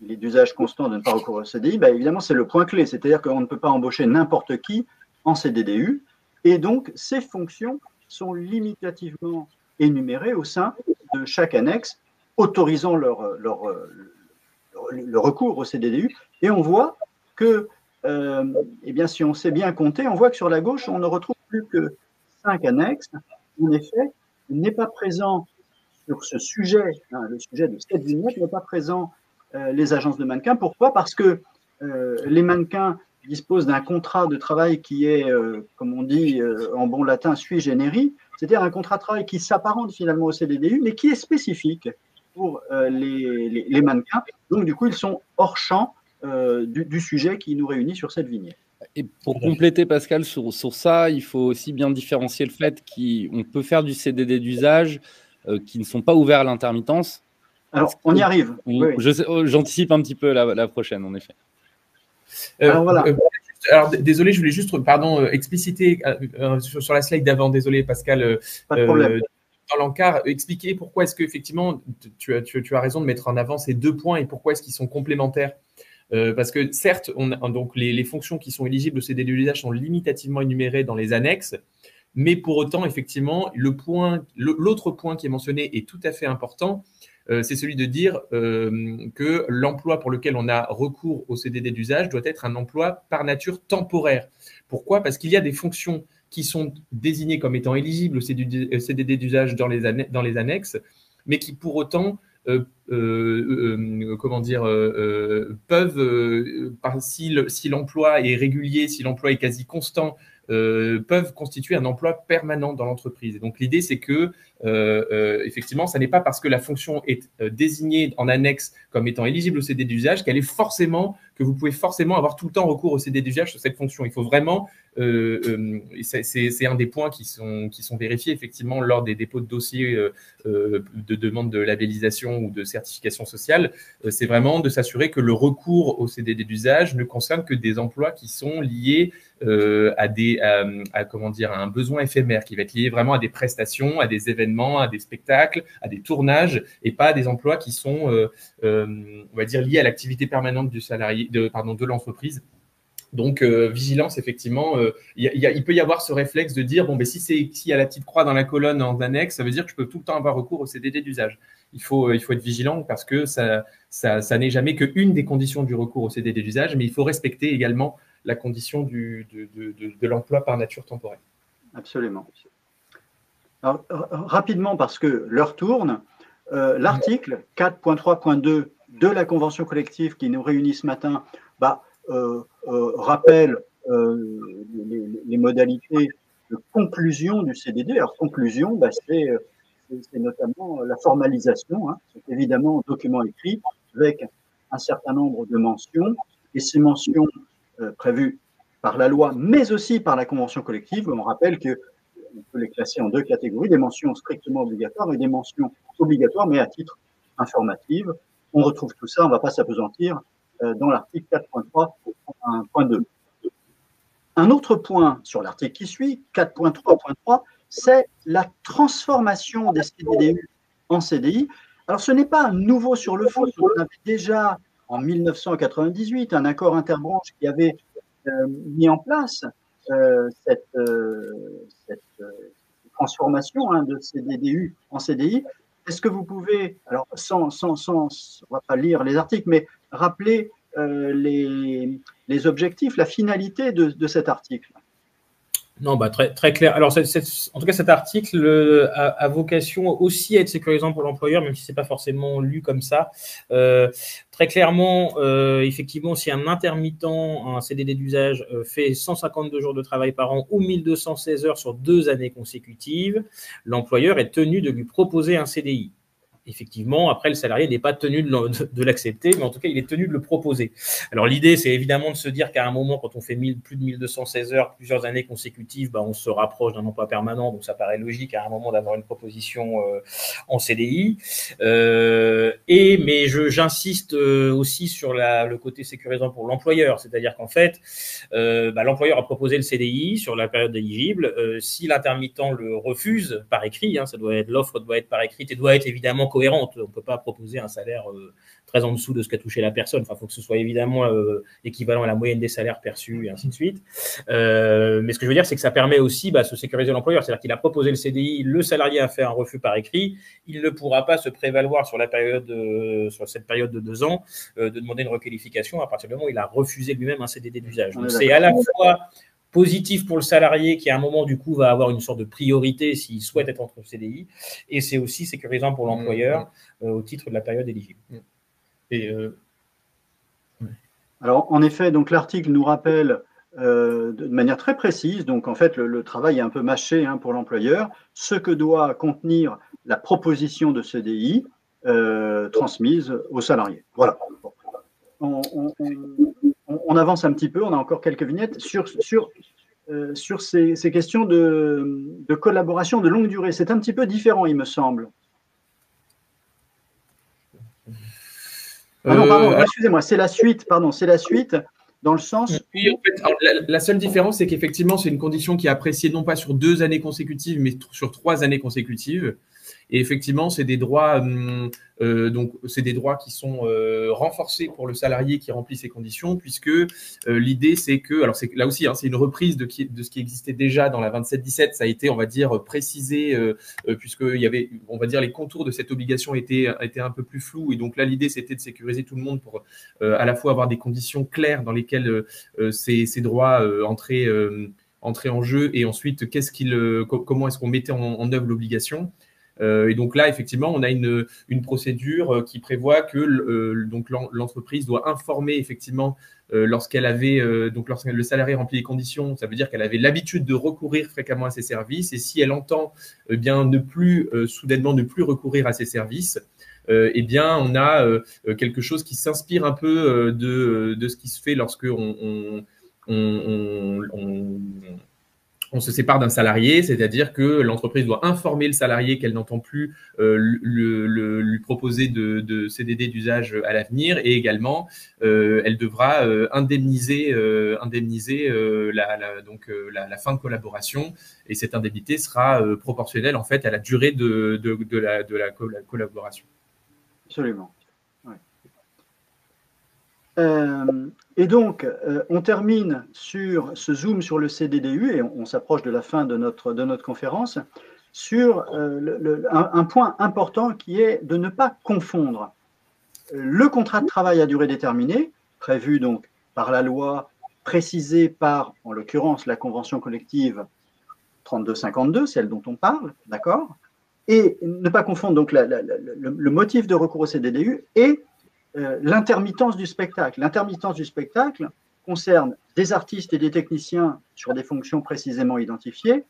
il est d'usage constant de ne pas recourir au CDI, évidemment, c'est le point clé. C'est-à-dire qu'on ne peut pas embaucher n'importe qui en CDDU. Et donc, ces fonctions sont limitativement énumérées au sein de chaque annexe, autorisant le recours au CDDU. Et on voit que, si on sait bien compter, on voit que sur la gauche, on ne retrouve plus que 5 annexes. En effet, il n'est pas présent sur ce sujet, le sujet de cette vignette n'est pas présent les agences de mannequins. Pourquoi? Parce que les mannequins disposent d'un contrat de travail qui est, comme on dit en bon latin, sui generis, c'est-à-dire un contrat de travail qui s'apparente finalement au CDDU, mais qui est spécifique pour les mannequins. Donc, du coup, ils sont hors champ du sujet qui nous réunit sur cette vignette. Et pour compléter, Pascal, sur ça, il faut aussi bien différencier le fait qu'on peut faire du CDD d'usage qui ne sont pas ouverts à l'intermittence. Alors, on y arrive. Oui. J'anticipe un petit peu la prochaine, en effet. Alors, voilà. Alors, désolé, je voulais juste expliciter sur la slide d'avant, désolé Pascal. Pas de problème. Dans l'encart, expliquer pourquoi est-ce qu'effectivement, tu as raison de mettre en avant ces 2 points et pourquoi est-ce qu'ils sont complémentaires. Parce que certes, donc les fonctions qui sont éligibles au CDD d'usage sont limitativement énumérées dans les annexes, mais pour autant, effectivement, l'autre point qui est mentionné est tout à fait important. C'est celui de dire que l'emploi pour lequel on a recours au CDD d'usage doit être un emploi par nature temporaire. Pourquoi? Parce qu'il y a des fonctions qui sont désignées comme étant éligibles au CDD d'usage dans les annexes, mais qui pour autant peuvent, si l'emploi est régulier, si l'emploi est quasi constant, peuvent constituer un emploi permanent dans l'entreprise. Et donc l'idée, c'est que effectivement, ça n'est pas parce que la fonction est désignée en annexe comme étant éligible au CDD d'usage que vous pouvez forcément avoir tout le temps recours au CDD d'usage sur cette fonction. Il faut vraiment, c'est un des points qui sont vérifiés effectivement lors des dépôts de dossiers de demande de labellisation ou de certification sociale. C'est vraiment de s'assurer que le recours au CDD d'usage ne concerne que des emplois qui sont liés à un besoin éphémère qui va être lié vraiment à des prestations, à des événements, à des spectacles, à des tournages, et pas à des emplois qui sont, on va dire, liés à l'activité permanente du salarié, de l'entreprise. Donc, vigilance, effectivement, il peut y avoir ce réflexe de dire, s'il y a la petite croix dans la colonne en annexe, ça veut dire que je peux tout le temps avoir recours au CDD d'usage. Il faut être vigilant parce que ça n'est jamais qu'une des conditions du recours au CDD d'usage, mais il faut respecter également la condition de l'emploi par nature temporaire. Absolument. Alors, rapidement, parce que l'heure tourne, l'article 4.3.2 de la convention collective qui nous réunit ce matin rappelle les modalités de conclusion du CDD. Alors, conclusion, c'est notamment la formalisation. C'est évidemment un document écrit avec un certain nombre de mentions, et ces mentions prévues par la loi, mais aussi par la convention collective. On rappelle qu'on peut les classer en 2 catégories, des mentions strictement obligatoires et des mentions obligatoires, mais à titre informatif. On retrouve tout ça, on ne va pas s'apesantir, dans l'article 4.3.2. Un autre point sur l'article qui suit, 4.3.3, c'est la transformation des CDDU en CDI. Alors, ce n'est pas nouveau sur le fond. On avait déjà, en 1998, un accord interbranche qui avait mis en place cette transformation hein, de CDDU en CDI. Est-ce que vous pouvez, alors on ne va pas lire les articles, mais rappeler les objectifs, la finalité de cet article? Non, bah très, très clair. Alors, en tout cas, cet article a vocation aussi à être sécurisant pour l'employeur, même si c'est pas forcément lu comme ça. Très clairement, effectivement, si un intermittent, un CDD d'usage, fait 152 jours de travail par an ou 1216 heures sur 2 années consécutives, l'employeur est tenu de lui proposer un CDI. Effectivement, après, le salarié n'est pas tenu de l'accepter, mais en tout cas, il est tenu de le proposer. Alors, l'idée, c'est évidemment de se dire qu'à un moment, quand on fait plus de 1216 heures, plusieurs années consécutives, bah, on se rapproche d'un emploi permanent, donc ça paraît logique à un moment d'avoir une proposition en CDI. Mais j'insiste aussi sur le côté sécurisant pour l'employeur, c'est-à-dire qu'en fait, l'employeur a proposé le CDI sur la période éligible. Si l'intermittent le refuse par écrit, hein, l'offre doit être par écrit et doit être évidemment cohérente. On ne peut pas proposer un salaire très en dessous de ce qu'a touché la personne. Enfin, il faut que ce soit évidemment équivalent à la moyenne des salaires perçus et ainsi de suite. Mais ce que je veux dire, c'est que ça permet aussi de se sécuriser l'employeur. C'est-à-dire qu'il a proposé le CDI, le salarié a fait un refus par écrit. Il ne pourra pas se prévaloir sur cette période de 2 ans de demander une requalification à partir du moment où il a refusé lui-même un CDD d'usage. Donc, c'est à la fois positif pour le salarié qui, à un moment, du coup, va avoir une sorte de priorité s'il souhaite être entre CDI, et c'est aussi sécurisant pour l'employeur au titre de la période éligible. Alors, en effet, donc l'article nous rappelle de manière très précise, donc en fait, le travail est un peu mâché hein, pour l'employeur, ce que doit contenir la proposition de CDI transmise aux salariés. Voilà. On avance un petit peu, on a encore quelques vignettes sur ces questions de collaboration de longue durée. C'est un petit peu différent, il me semble. Ah non, pardon, excusez-moi, c'est la suite, dans le sens… Oui, en fait, la seule différence, c'est qu'effectivement, c'est une condition qui est appréciée non pas sur 2 années consécutives, mais sur 3 années consécutives. Et effectivement, c'est des droits, c'est des droits qui sont renforcés pour le salarié qui remplit ces conditions, puisque l'idée, c'est que, alors là aussi, hein, c'est une reprise de ce qui existait déjà dans la 27-17. Ça a été, on va dire, précisé, puisque il y avait, on va dire, les contours de cette obligation étaient un peu plus flous. Et donc là, l'idée, c'était de sécuriser tout le monde pour à la fois avoir des conditions claires dans lesquelles ces droits entraient en jeu, et ensuite, comment est-ce qu'on mettait en œuvre l'obligation. Et donc là, effectivement, on a une procédure qui prévoit que donc l'entreprise doit informer effectivement lorsque le salarié remplit les conditions, ça veut dire qu'elle avait l'habitude de recourir fréquemment à ces services, et si elle entend soudainement ne plus recourir à ces services, eh bien, on a quelque chose qui s'inspire un peu de ce qui se fait lorsque on se sépare d'un salarié, c'est-à-dire que l'entreprise doit informer le salarié qu'elle n'entend plus lui proposer de CDD d'usage à l'avenir, et également elle devra indemniser la fin de collaboration, et cette indemnité sera proportionnelle en fait à la durée de la collaboration. Absolument. Et donc, on termine sur ce zoom sur le CDDU, et on s'approche de la fin de notre conférence, sur un point important qui est de ne pas confondre le contrat de travail à durée déterminée, prévu donc par la loi, précisé par, en l'occurrence, la convention collective 3252, celle dont on parle, d'accord, et ne pas confondre donc le motif de recours au CDDU et l'intermittence du spectacle. L'intermittence du spectacle concerne des artistes et des techniciens sur des fonctions précisément identifiées,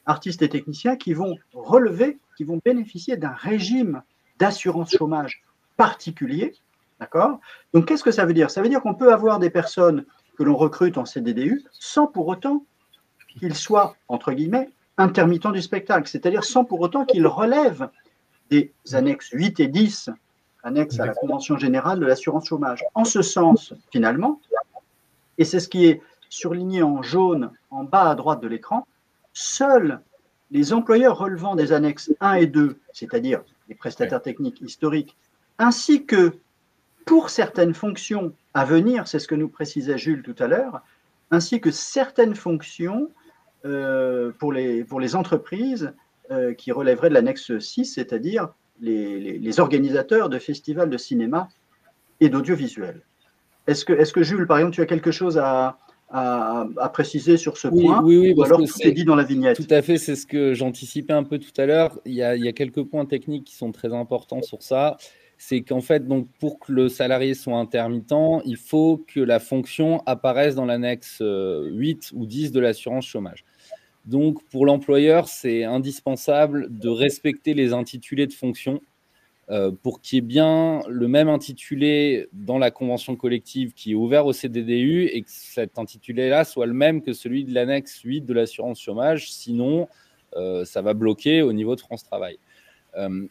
artistes et techniciens qui vont bénéficier d'un régime d'assurance chômage particulier, d'accord? Donc, qu'est-ce que ça veut dire? Ça veut dire qu'on peut avoir des personnes que l'on recrute en CDDU sans pour autant qu'ils soient, entre guillemets, intermittents du spectacle, c'est-à-dire sans pour autant qu'ils relèvent des annexes 8 et 10 annexe à la Convention générale de l'assurance chômage. En ce sens, finalement, et c'est ce qui est surligné en jaune en bas à droite de l'écran, seuls les employeurs relevant des annexes 1 et 2, c'est-à-dire les prestataires techniques historiques, ainsi que pour certaines fonctions à venir, c'est ce que nous précisait Jules tout à l'heure, ainsi que certaines fonctions pour les entreprises qui relèveraient de l'annexe 6, c'est-à-dire les organisateurs de festivals de cinéma et d'audiovisuel. Est-ce que Jules, par exemple, tu as quelque chose à préciser sur ce point, oui, ou alors tout est dit dans la vignette? Tout à fait, c'est ce que j'anticipais un peu tout à l'heure. Il y a quelques points techniques qui sont très importants sur ça. C'est qu'en fait, donc, pour que le salarié soit intermittent, il faut que la fonction apparaisse dans l'annexe 8 ou 10 de l'assurance chômage. Donc, pour l'employeur, c'est indispensable de respecter les intitulés de fonction pour qu'il y ait bien le même intitulé dans la convention collective qui est ouvert au CDDU et que cet intitulé-là soit le même que celui de l'annexe 8 de l'assurance chômage. Sinon, ça va bloquer au niveau de France Travail.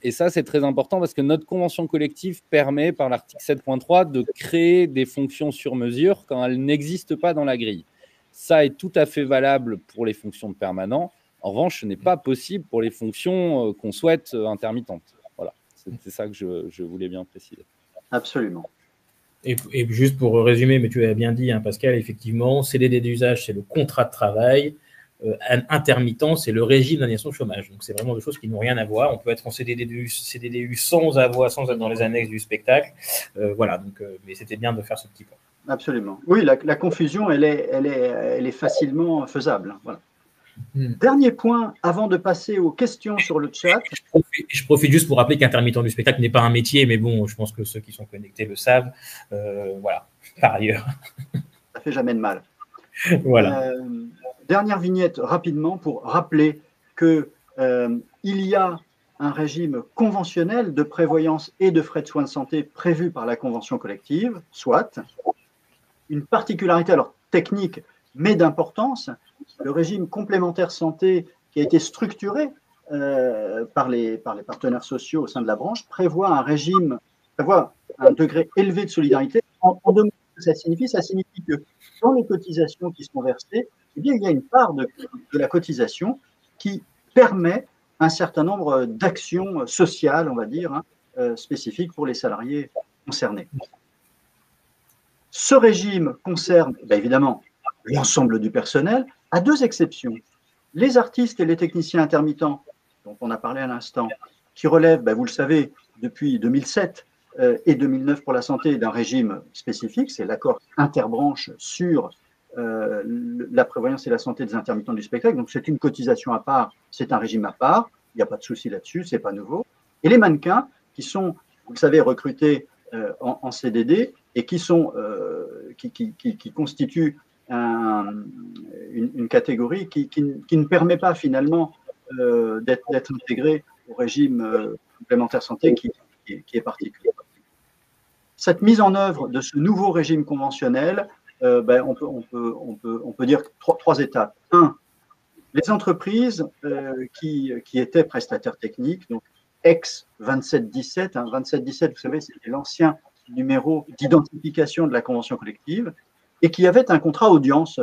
Et ça, c'est très important parce que notre convention collective permet, par l'article 7.3, de créer des fonctions sur mesure quand elles n'existent pas dans la grille. Ça est tout à fait valable pour les fonctions de permanent. En revanche, ce n'est pas possible pour les fonctions qu'on souhaite intermittentes. Voilà, c'est ça que je voulais bien préciser. Absolument. Et juste pour résumer, mais tu l'as bien dit, hein, Pascal, effectivement, CDD d'usage, c'est le contrat de travail. Intermittent, c'est le régime d'indemnisation de chômage. Donc, c'est vraiment des choses qui n'ont rien à voir. On peut être en CDDU sans être dans les annexes du spectacle. Voilà, donc, mais c'était bien de faire ce petit point. Absolument. Oui, la confusion, elle est facilement faisable. Voilà. Dernier point, avant de passer aux questions sur le chat. Je profite juste pour rappeler qu'intermittent du spectacle n'est pas un métier, mais bon, je pense que ceux qui sont connectés le savent. Voilà, par ailleurs. Ça fait jamais de mal. Voilà. Dernière vignette rapidement pour rappeler qu'il y a un régime conventionnel de prévoyance et de frais de soins de santé prévu par la convention collective, soit une particularité alors technique mais d'importance, le régime complémentaire santé qui a été structuré par les partenaires sociaux au sein de la branche prévoit un degré élevé de solidarité. En deux mots, ça signifie que dans les cotisations qui sont versées, eh bien, il y a une part de la cotisation qui permet un certain nombre d'actions sociales, on va dire, spécifiques pour les salariés concernés. Ce régime concerne évidemment l'ensemble du personnel, à deux exceptions. Les artistes et les techniciens intermittents, dont on a parlé à l'instant, qui relèvent, vous le savez, depuis 2007 et 2009 pour la santé, d'un régime spécifique, c'est l'accord interbranche sur la prévoyance et la santé des intermittents du spectacle. Donc, c'est une cotisation à part, c'est un régime à part, il n'y a pas de souci là-dessus, c'est pas nouveau. Et les mannequins, qui sont, vous le savez, recrutés en CDD et qui constituent une catégorie qui ne permet pas finalement d'être intégrée au régime complémentaire santé qui est particulier. Cette mise en œuvre de ce nouveau régime conventionnel, on peut dire trois étapes. Un, les entreprises qui étaient prestataires techniques, donc ex-2717, 2717, vous savez, c'était l'ancien numéro d'identification de la convention collective, et qui avait un contrat audience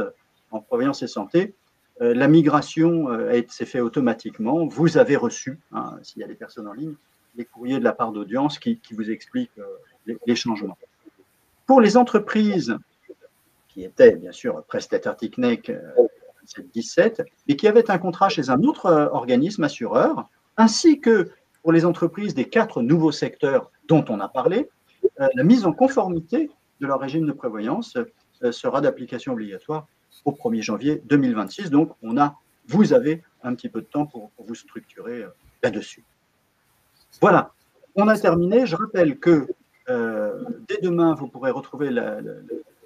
en prévoyance et santé. La migration s'est faite automatiquement. Vous avez reçu, s'il y a des personnes en ligne, les courriers de la part d'audience qui vous expliquent les changements. Pour les entreprises qui étaient bien sûr prestataires techniques 17, mais qui avaient un contrat chez un autre organisme assureur, ainsi que pour les entreprises des 4 nouveaux secteurs dont on a parlé, la mise en conformité de leur régime de prévoyance sera d'application obligatoire au 1er janvier 2026. Donc, vous avez un petit peu de temps pour vous structurer là-dessus. Voilà, on a terminé. Je rappelle que dès demain, vous pourrez retrouver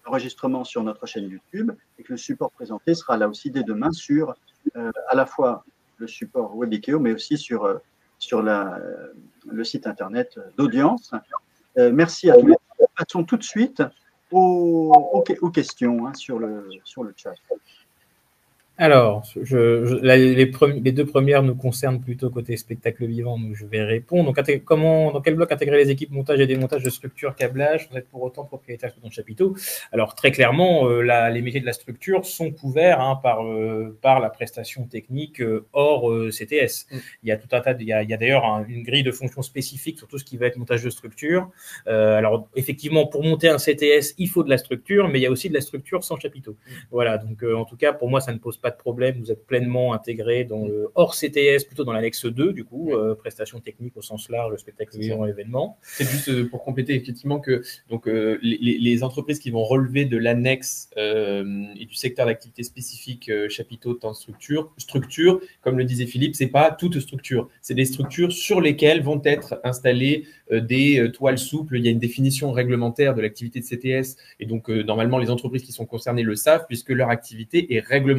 l'enregistrement sur notre chaîne YouTube et que le support présenté sera là aussi dès demain sur à la fois le support Webikeo, mais aussi sur le site internet d'Audience. Merci à tous. Passons tout de suite aux questions sur le chat. Alors, les deux premières nous concernent plutôt côté spectacle vivant, donc je vais répondre. Donc, dans quel bloc intégrer les équipes montage et démontage de structure, câblage, sans être pour autant propriétaire dans le chapiteau? Alors, très clairement, les métiers de la structure sont couverts par la prestation technique hors CTS. Il y a tout un tas, il y a d'ailleurs une grille de fonctions spécifiques sur tout ce qui va être montage de structure. Alors, effectivement, pour monter un CTS, il faut de la structure, mais il y a aussi de la structure sans chapiteau. Voilà, donc en tout cas, pour moi, ça ne pose pas de problème, vous êtes pleinement intégré dans le hors CTS, plutôt dans l'annexe 2, du coup, prestations techniques au sens large, le spectacle vivant, événement. C'est juste pour compléter effectivement que donc, les entreprises qui vont relever de l'annexe et du secteur d'activité spécifique chapiteau, temps, structure, comme le disait Philippe, c'est pas toute structure, c'est des structures sur lesquelles vont être installées des toiles souples. Il y a une définition réglementaire de l'activité de CTS et donc normalement les entreprises qui sont concernées le savent puisque leur activité est réglementée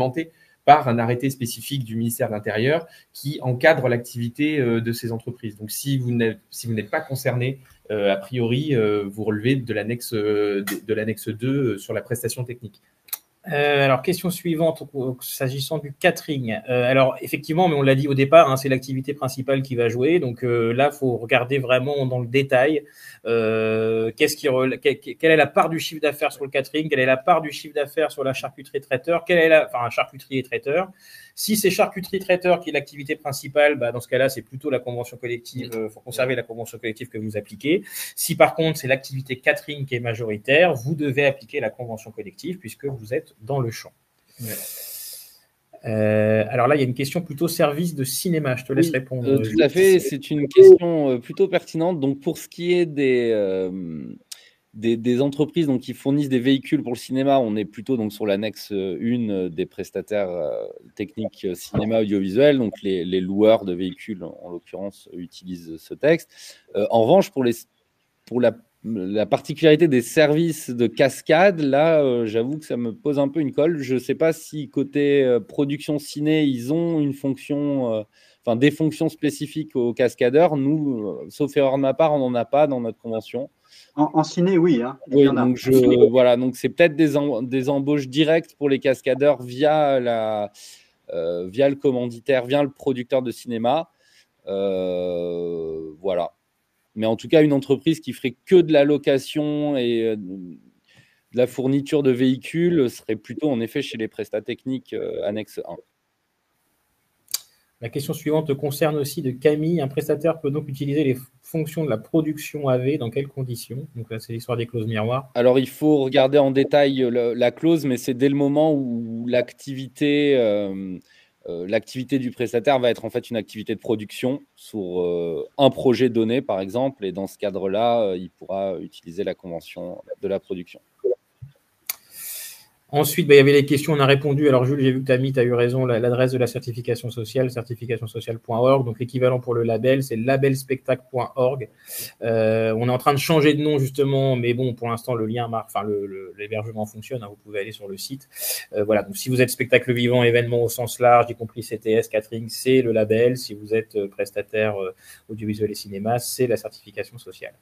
par un arrêté spécifique du ministère de l'Intérieur qui encadre l'activité de ces entreprises. Donc, si vous n'êtes pas concerné, a priori, vous relevez de l'annexe 2 sur la prestation technique. Alors, question suivante, s'agissant du catering. Alors, effectivement, mais on l'a dit au départ, hein, c'est l'activité principale qui va jouer. Donc là, il faut regarder vraiment dans le détail quelle est la part du chiffre d'affaires sur le catering, quelle est la part du chiffre d'affaires sur la charcuterie traiteur, charcuterie et traiteur. Si c'est charcuterie traiteur qui est l'activité principale, dans ce cas-là, c'est plutôt la convention collective. Il faut conserver la convention collective que vous appliquez. Si par contre, c'est l'activité catering qui est majoritaire, vous devez appliquer la convention collective puisque vous êtes dans le champ. Ouais. Alors là, il y a une question plutôt service de cinéma. Je te laisse répondre. Tout à fait. C'est une question plutôt pertinente. Donc, pour ce qui est des entreprises donc, qui fournissent des véhicules pour le cinéma, on est plutôt donc, sur l'annexe 1 des prestataires techniques cinéma audiovisuel. Donc, les loueurs de véhicules, en l'occurrence, utilisent ce texte. En revanche, pour la particularité des services de cascade, là, j'avoue que ça me pose un peu une colle. Je ne sais pas si côté production ciné, ils ont une fonction, des fonctions spécifiques aux cascadeurs. Nous, sauf erreur de ma part, on n'en a pas dans notre convention. En ciné, oui. Hein, oui, donc donc c'est peut-être des embauches directes pour les cascadeurs via le commanditaire, via le producteur de cinéma. Voilà. Mais en tout cas, une entreprise qui ferait que de la location et de la fourniture de véhicules serait plutôt en effet chez les prestats techniques annexe 1. La question suivante concerne aussi de Camille. Un prestataire peut donc utiliser les fonctions de la production AV dans quelles conditions? Donc là, c'est l'histoire des clauses miroirs. Alors, il faut regarder en détail la clause, mais c'est dès le moment où l'activité du prestataire va être en fait une activité de production sur un projet donné, par exemple. Et dans ce cadre-là, il pourra utiliser la convention de la production. Ensuite, il y avait les questions, on a répondu. Alors, Jules, j'ai vu que tu as eu raison, l'adresse de la certification sociale, certificationsociale.org. Donc, l'équivalent pour le label, c'est labelspectacle.org. On est en train de changer de nom, justement, mais bon, pour l'instant, le lien marque, l'hébergement fonctionne. Hein, vous pouvez aller sur le site. Voilà. Donc, si vous êtes spectacle vivant, événement au sens large, y compris CTS, catering, c'est le label. Si vous êtes prestataire audiovisuel et cinéma, c'est la certification sociale.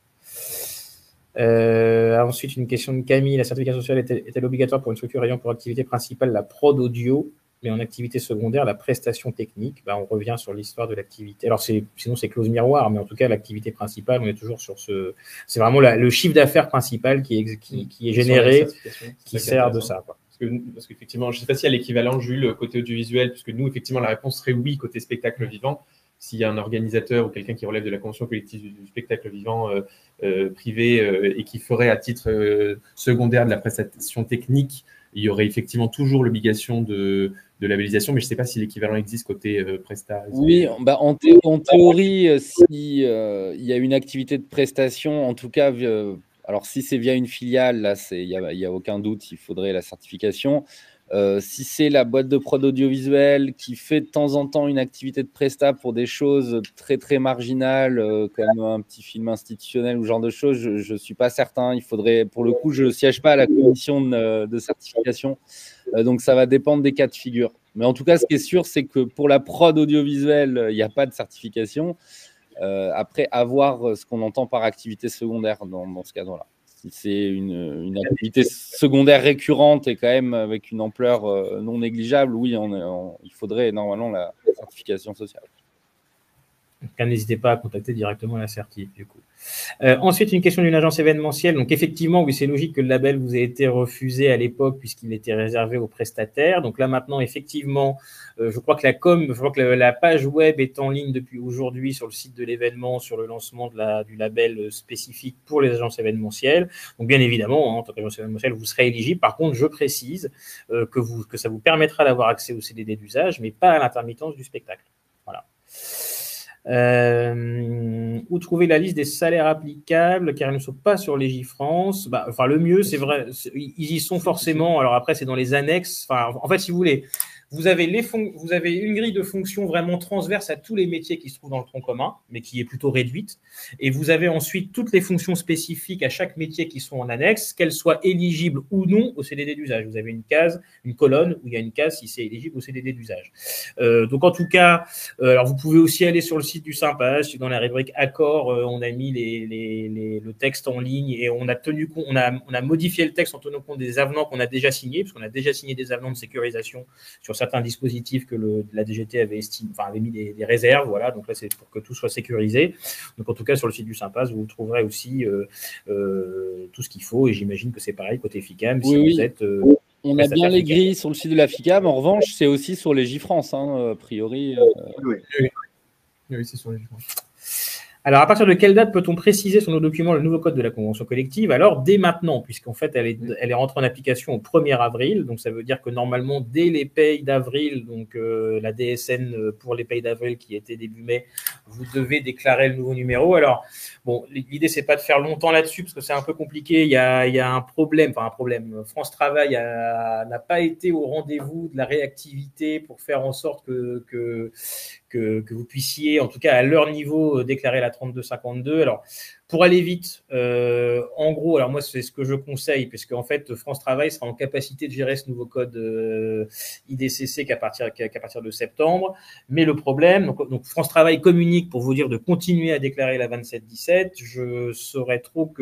Ensuite, une question de Camille. La certification sociale est-elle obligatoire pour une structure ayant pour activité principale la prod audio, mais en activité secondaire la prestation technique? On revient sur l'histoire de l'activité. Alors, sinon, c'est clause miroir, mais en tout cas, l'activité principale, on est toujours sur ce. C'est vraiment le chiffre d'affaires principal qui est généré, qui sert de ça, quoi. Parce qu'effectivement, je ne sais pas s'il y a l'équivalent, Jules, côté audiovisuel, puisque nous, effectivement, la réponse serait oui côté spectacle vivant. S'il y a un organisateur ou quelqu'un qui relève de la convention collective du spectacle vivant privé et qui ferait à titre secondaire de la prestation technique, il y aurait effectivement toujours l'obligation de labellisation, mais je ne sais pas si l'équivalent existe côté Presta. Oui, en théorie, si il y a une activité de prestation, en tout cas, alors si c'est via une filiale, là, il y a aucun doute, il faudrait la certification. Si c'est la boîte de prod audiovisuelle qui fait de temps en temps une activité de presta pour des choses très très marginales comme un petit film institutionnel ou ce genre de choses, je ne suis pas certain. Il faudrait, pour le coup, je ne siège pas à la commission de certification, donc ça va dépendre des cas de figure. Mais en tout cas, ce qui est sûr, c'est que pour la prod audiovisuelle, il n'y a pas de certification. Après, à voir ce qu'on entend par activité secondaire dans ce cadre-là. Si c'est une activité secondaire récurrente et quand même avec une ampleur non négligeable, oui, il faudrait normalement la certification sociale. Donc, n'hésitez pas à contacter directement l'assertif, du coup. Ensuite, une question d'une agence événementielle. Donc, effectivement, oui, c'est logique que le label vous ait été refusé à l'époque puisqu'il était réservé aux prestataires. Donc là, maintenant, effectivement, je crois que la page web est en ligne depuis aujourd'hui sur le site de l'événement, sur le lancement du label spécifique pour les agences événementielles. Donc, bien évidemment, en tant qu'agence événementielle, vous serez éligible. Par contre, je précise que ça vous permettra d'avoir accès au CDD d'usage, mais pas à l'intermittence du spectacle. Voilà. Où trouver la liste des salaires applicables car ils ne sont pas sur Légifrance. Enfin, le mieux, c'est vrai, ils y sont forcément. Alors après, c'est dans les annexes. Enfin, en fait, si vous voulez, vous avez une grille de fonctions vraiment transverse à tous les métiers qui se trouvent dans le tronc commun, mais qui est plutôt réduite. Et vous avez ensuite toutes les fonctions spécifiques à chaque métier qui sont en annexe, qu'elles soient éligibles ou non au CDD d'usage. Vous avez une colonne où il y a une case si c'est éligible au CDD d'usage. Donc en tout cas, alors vous pouvez aussi aller sur le site du Sympaz, dans la rubrique accords, on a mis le texte en ligne et on a modifié le texte en tenant compte des avenants qu'on a déjà signés, parce qu'on a déjà signé des avenants de sécurisation sur certains dispositifs que la DGT avait mis des réserves, voilà. Donc là, c'est pour que tout soit sécurisé. Donc en tout cas, sur le site du Sympaz, vous trouverez aussi tout ce qu'il faut, et j'imagine que c'est pareil côté FICAM. Vous êtes on a bien les grilles sur le site de la FICAM. En revanche, c'est aussi sur Légifrance, a priori. Oui, c'est sur Légifrance. Alors, à partir de quelle date peut-on préciser sur nos documents le nouveau code de la convention collective? Alors, dès maintenant, puisqu'en fait, elle est rentrée en application au 1er avril. Donc, ça veut dire que normalement, dès les payes d'avril, donc la DSN pour les payes d'avril qui était début mai, vous devez déclarer le nouveau numéro. Alors, bon, l'idée, c'est pas de faire longtemps là-dessus parce que c'est un peu compliqué. Il y a un problème. France Travail n'a pas été au rendez-vous de la réactivité pour faire en sorte que vous puissiez, en tout cas à leur niveau, déclarer la 3252. Alors, pour aller vite, en gros, alors moi, c'est ce que je conseille, puisque en fait, France Travail sera en capacité de gérer ce nouveau code IDCC qu'à partir de septembre. Mais le problème, donc France Travail communique pour vous dire de continuer à déclarer la 2717. Je serais trop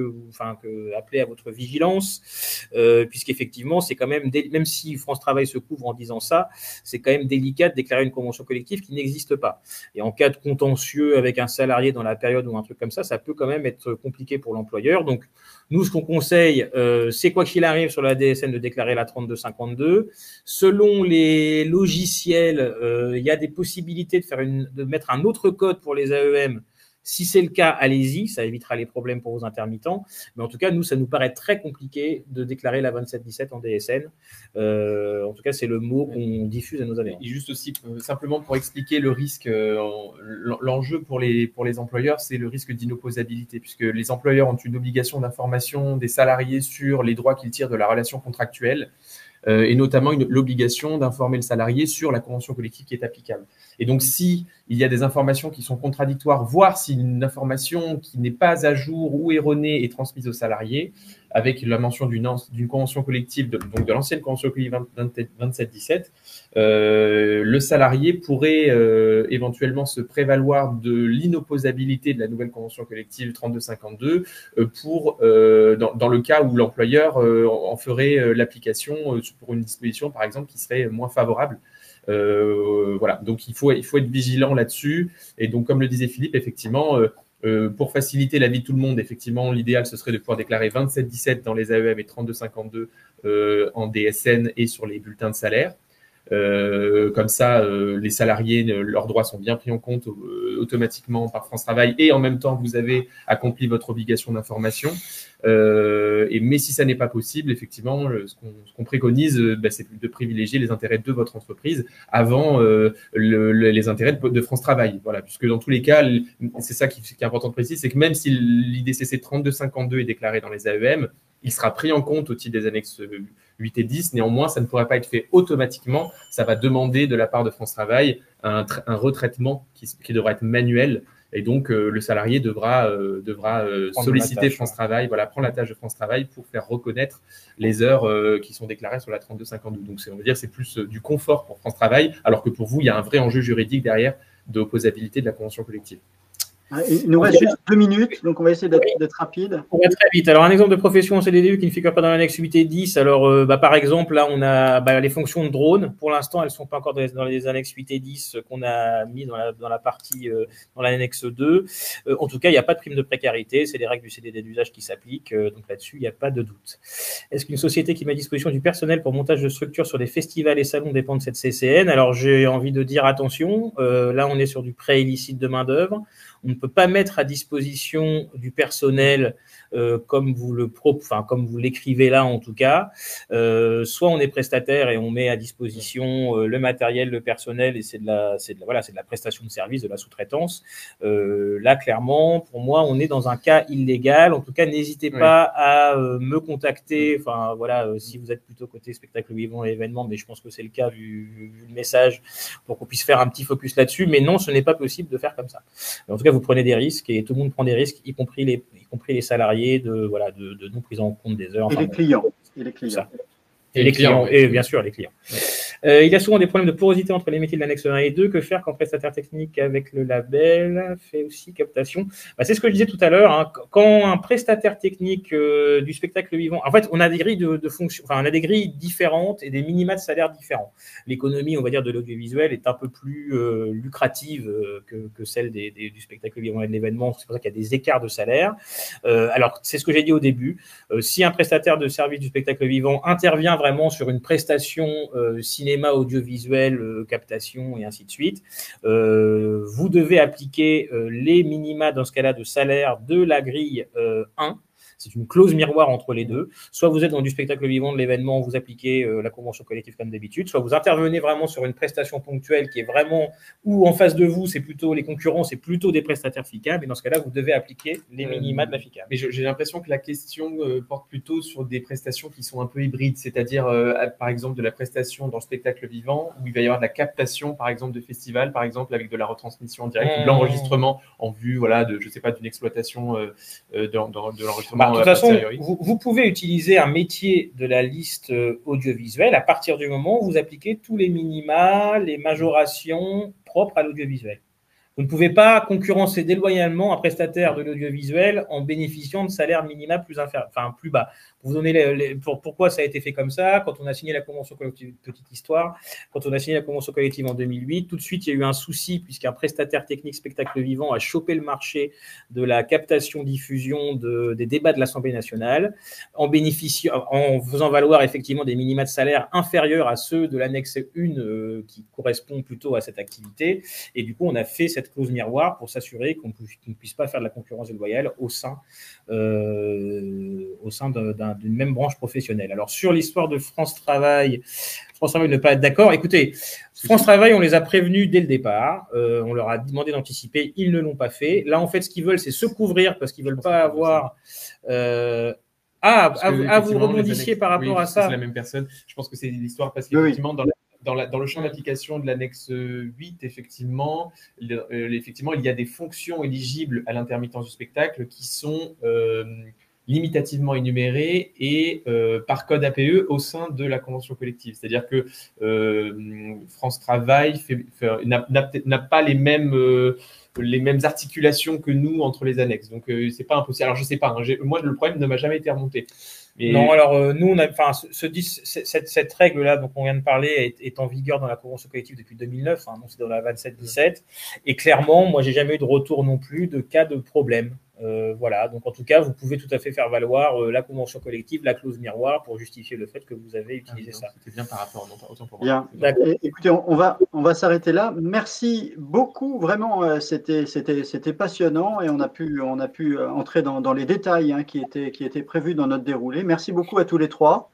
appeler à votre vigilance, puisqu'effectivement, c'est quand même, même si France Travail se couvre en disant ça, c'est quand même délicat de déclarer une convention collective qui n'existe pas. Et en cas de contentieux avec un salarié dans la période ou un truc comme ça peut quand même être compliqué pour l'employeur. Donc, nous, ce qu'on conseille, c'est quoi qu'il arrive sur la DSN de déclarer la 3252. Selon les logiciels, il y a des possibilités de mettre un autre code pour les AEM. Si c'est le cas, allez-y, ça évitera les problèmes pour vos intermittents. Mais en tout cas, nous, ça nous paraît très compliqué de déclarer la 2717 en DSN. En tout cas, c'est le mot qu'on diffuse à nos adhérents. Et juste aussi, simplement pour expliquer le risque, l'enjeu pour les employeurs, c'est le risque d'inopposabilité, puisque les employeurs ont une obligation d'information des salariés sur les droits qu'ils tirent de la relation contractuelle. Et notamment l'obligation d'informer le salarié sur la convention collective qui est applicable. Et donc, si il y a des informations qui sont contradictoires, voire si une information qui n'est pas à jour ou erronée est transmise au salarié, avec la mention d'une convention collective, donc de l'ancienne convention collective 2717, le salarié pourrait éventuellement se prévaloir de l'inopposabilité de la nouvelle convention collective 3252 dans le cas où l'employeur en ferait l'application pour une disposition, par exemple, qui serait moins favorable. Voilà, donc il faut être vigilant là-dessus. Et donc, comme le disait Philippe, effectivement, pour faciliter la vie de tout le monde, effectivement, l'idéal, ce serait de pouvoir déclarer 2717 dans les AEM et 3252 en DSN et sur les bulletins de salaire. Comme ça, les salariés, leurs droits sont bien pris en compte automatiquement par France Travail, et en même temps, vous avez accompli votre obligation d'information. Mais si ça n'est pas possible, effectivement, ce qu'on préconise, c'est de privilégier les intérêts de votre entreprise avant les intérêts de France Travail. Voilà, puisque dans tous les cas, c'est ça qui est important de préciser, c'est que même si l'IDCC 3252 est déclaré dans les AEM, il sera pris en compte au titre des annexes 8 et 10. Néanmoins, ça ne pourrait pas être fait automatiquement. Ça va demander de la part de France Travail un retraitement qui devra être manuel. Et donc, le salarié devra solliciter France Travail, prendre la tâche de France Travail pour faire reconnaître les heures qui sont déclarées sur la 3252. Donc, on va dire c'est plus du confort pour France Travail, alors que pour vous, il y a un vrai enjeu juridique derrière d'opposabilité de la convention collective. Il nous reste juste 2 minutes, donc on va essayer d'être rapide. On va très vite. Alors, un exemple de profession en CDDU qui ne figure pas dans l'annexe 8 et 10. Alors, par exemple, là, on a les fonctions de drone. Pour l'instant, elles ne sont pas encore dans les annexes 8 et 10 qu'on a mis dans la partie, dans l'annexe 2. En tout cas, il n'y a pas de prime de précarité. C'est les règles du CDD d'usage qui s'appliquent. Donc là-dessus, il n'y a pas de doute. Est-ce qu'une société qui met à disposition du personnel pour montage de structures sur des festivals et salons dépend de cette CCN? Alors, j'ai envie de dire attention. Là, on est sur du prêt illicite de main-d'œuvre. On ne peut pas mettre à disposition du personnel comme vous l'écrivez là en tout cas. Soit on est prestataire et on met à disposition le matériel, le personnel, et c'est de la prestation de service, de la sous-traitance. Là, clairement, pour moi, on est dans un cas illégal. En tout cas, n'hésitez pas à me contacter. Enfin voilà, si vous êtes plutôt côté spectacle vivant et événements, mais je pense que c'est le cas vu le message, pour qu'on puisse faire un petit focus là-dessus. Mais non, ce n'est pas possible de faire comme ça. En tout cas, vous prenez des risques et tout le monde prend des risques, y compris les salariés de non prise en compte des heures. Et les clients. Et les clients, et bien sûr les clients. Il y a souvent des problèmes de porosité entre les métiers de l'annexe 1 et 2. Que faire quand prestataire technique avec le label fait aussi captation? C'est ce que je disais tout à l'heure. Hein. Quand un prestataire technique du spectacle vivant, en fait, on a des grilles de fonctions, on a des grilles différentes et des minima de salaire différents. L'économie, on va dire, de l'audiovisuel est un peu plus lucrative que celle du spectacle vivant et de l'événement. C'est pour ça qu'il y a des écarts de salaire. Alors, c'est ce que j'ai dit au début. Si un prestataire de service du spectacle vivant intervient vraiment sur une prestation cinéma, audiovisuel, captation et ainsi de suite, vous devez appliquer les minima dans ce cas-là de salaire de la grille 1. C'est une clause miroir entre les deux. Soit vous êtes dans du spectacle vivant, de l'événement, vous appliquez la convention collective comme d'habitude, soit vous intervenez vraiment sur une prestation ponctuelle qui est vraiment, où en face de vous, c'est plutôt les concurrents, c'est plutôt des prestataires FICA, mais dans ce cas-là, vous devez appliquer les minima de la FICA. Mais j'ai l'impression que la question porte plutôt sur des prestations qui sont un peu hybrides, c'est-à-dire par exemple de la prestation dans le spectacle vivant, où il va y avoir de la captation, par exemple, de festival, par exemple, avec de la retransmission en direct, ou de l'enregistrement en vue, voilà, de, je sais pas, d'une exploitation de l'enregistrement. De toute façon, vous pouvez utiliser un métier de la liste audiovisuelle à partir du moment où vous appliquez tous les minima, les majorations propres à l'audiovisuel. Vous ne pouvez pas concurrencer déloyalement un prestataire de l'audiovisuel en bénéficiant de salaires minima plus bas. Pour vous donner pourquoi ça a été fait comme ça, quand on a signé la convention collective, petite histoire, quand on a signé la convention collective en 2008, tout de suite, il y a eu un souci puisqu'un prestataire technique spectacle vivant a chopé le marché de la captation-diffusion des débats de l'Assemblée nationale en faisant valoir effectivement des minima de salaire inférieurs à ceux de l'annexe 1 qui correspond plutôt à cette activité. Et du coup, on a fait cette clause miroir pour s'assurer qu'on ne puisse pas faire de la concurrence déloyale au sein d'une même branche professionnelle. Alors, sur l'histoire de France Travail ne pas être d'accord. Écoutez, France Travail, on les a prévenus dès le départ. On leur a demandé d'anticiper. Ils ne l'ont pas fait. Là, en fait, ce qu'ils veulent, c'est se couvrir parce qu'ils ne veulent pas avoir... vous rebondissiez par rapport à ça. C'est la même personne. Je pense que c'est l'histoire parce qu'effectivement, dans le champ d'application de l'annexe 8, effectivement, il y a des fonctions éligibles à l'intermittence du spectacle qui sont limitativement énumérées et par code APE au sein de la convention collective. C'est-à-dire que France Travail n'a pas les mêmes articulations que nous entre les annexes. Donc, c'est pas impossible. Alors, je sais pas. Moi, le problème ne m'a jamais été remonté. Mais... Non, alors nous, cette règle-là dont on vient de parler est en vigueur dans la convention collective depuis 2009, donc c'est dans la 27-17. Et clairement, moi, j'ai jamais eu de retour non plus de cas de problème. Voilà, donc en tout cas, vous pouvez tout à fait faire valoir la convention collective, la clause miroir pour justifier le fait que vous avez utilisé ça. C'était bien par rapport, autant pour moi. Bien. Écoutez, on va s'arrêter là. Merci beaucoup, vraiment, c'était passionnant et on a pu entrer dans les détails qui étaient prévus dans notre déroulé. Merci beaucoup à tous les trois.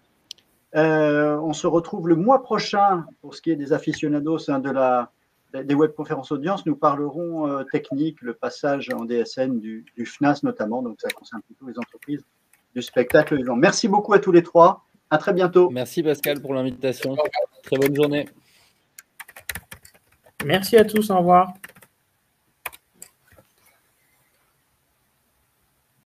On se retrouve le mois prochain pour ce qui est des aficionados des webconférences audience. Nous parlerons technique, le passage en DSN du FNAS notamment, donc ça concerne plutôt les entreprises du spectacle vivant. Merci beaucoup à tous les trois. À très bientôt. Merci Pascal pour l'invitation. Très bonne journée. Merci à tous. Au revoir.